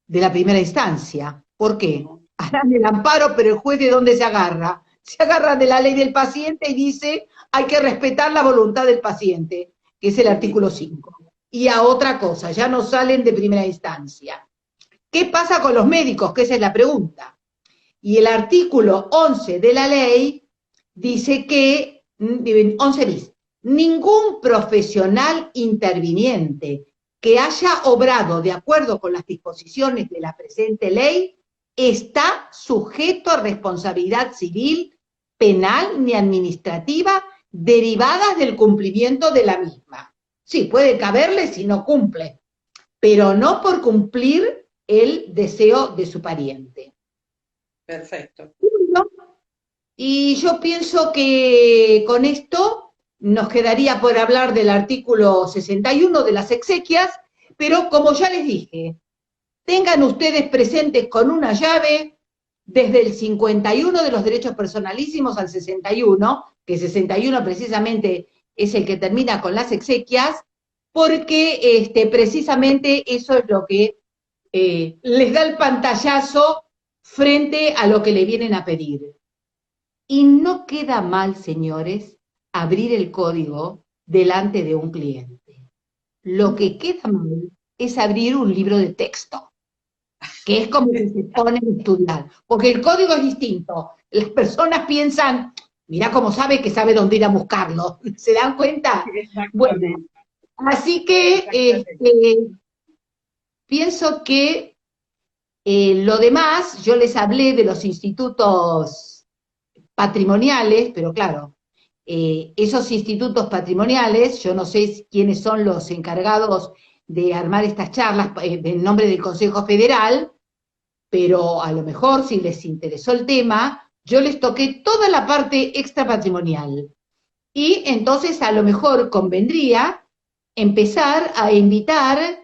la primera instancia. ¿Por qué? Harán el amparo, pero el juez ¿de dónde se agarra? Se agarra de la ley del paciente y dice hay que respetar la voluntad del paciente, que es el artículo 5. Y a otra cosa, ya no salen de primera instancia. ¿Qué pasa con los médicos? Que esa es la pregunta. Y el artículo 11 de la ley dice que, 11 bis, ningún profesional interviniente que haya obrado de acuerdo con las disposiciones de la presente ley está sujeto a responsabilidad civil, penal ni administrativa derivadas del cumplimiento de la misma. Sí, puede caberle si no cumple, pero no por cumplir el deseo de su pariente. Perfecto. Y yo pienso que con esto nos quedaría por hablar del artículo 61 de las exequias, pero como ya les dije, tengan ustedes presentes con una llave desde el 51 de los derechos personalísimos al 61, que 61 precisamente es el que termina con las exequias, porque precisamente eso es lo que les da el pantallazo frente a lo que le vienen a pedir. Y no queda mal, señores, abrir el código delante de un cliente. Lo que queda mal es abrir un libro de texto, que es como que se pone a estudiar, porque el código es distinto. Las personas piensan, mira cómo sabe que sabe dónde ir a buscarlo. ¿Se dan cuenta? Bueno, así que pienso que lo demás, yo les hablé de los institutos patrimoniales, pero claro, esos institutos patrimoniales, yo no sé quiénes son los encargados de armar estas charlas en nombre del Consejo Federal, pero a lo mejor si les interesó el tema, yo les toqué toda la parte extrapatrimonial. Y entonces a lo mejor convendría empezar a invitar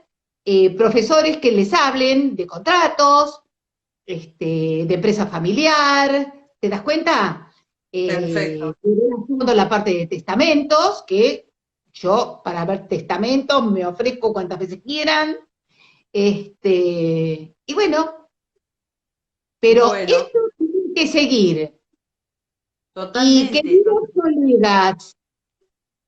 profesores que les hablen de contratos, de empresa familiar, ¿te das cuenta? Perfecto. La parte de testamentos, que yo para ver testamentos me ofrezco cuantas veces quieran, y bueno, pero Bueno, esto tiene que seguir. Y totalmente. queridos colegas,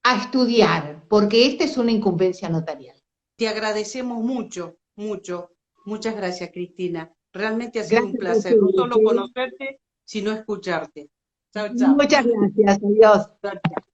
a estudiar, porque esta es una incumbencia notarial. Te agradecemos mucho, mucho. Muchas gracias, Cristina. Realmente ha sido un Gracias a placer, no ustedes. solo conocerte, sino escucharte. Chao, chao. Muchas gracias, adiós. Chao, chao.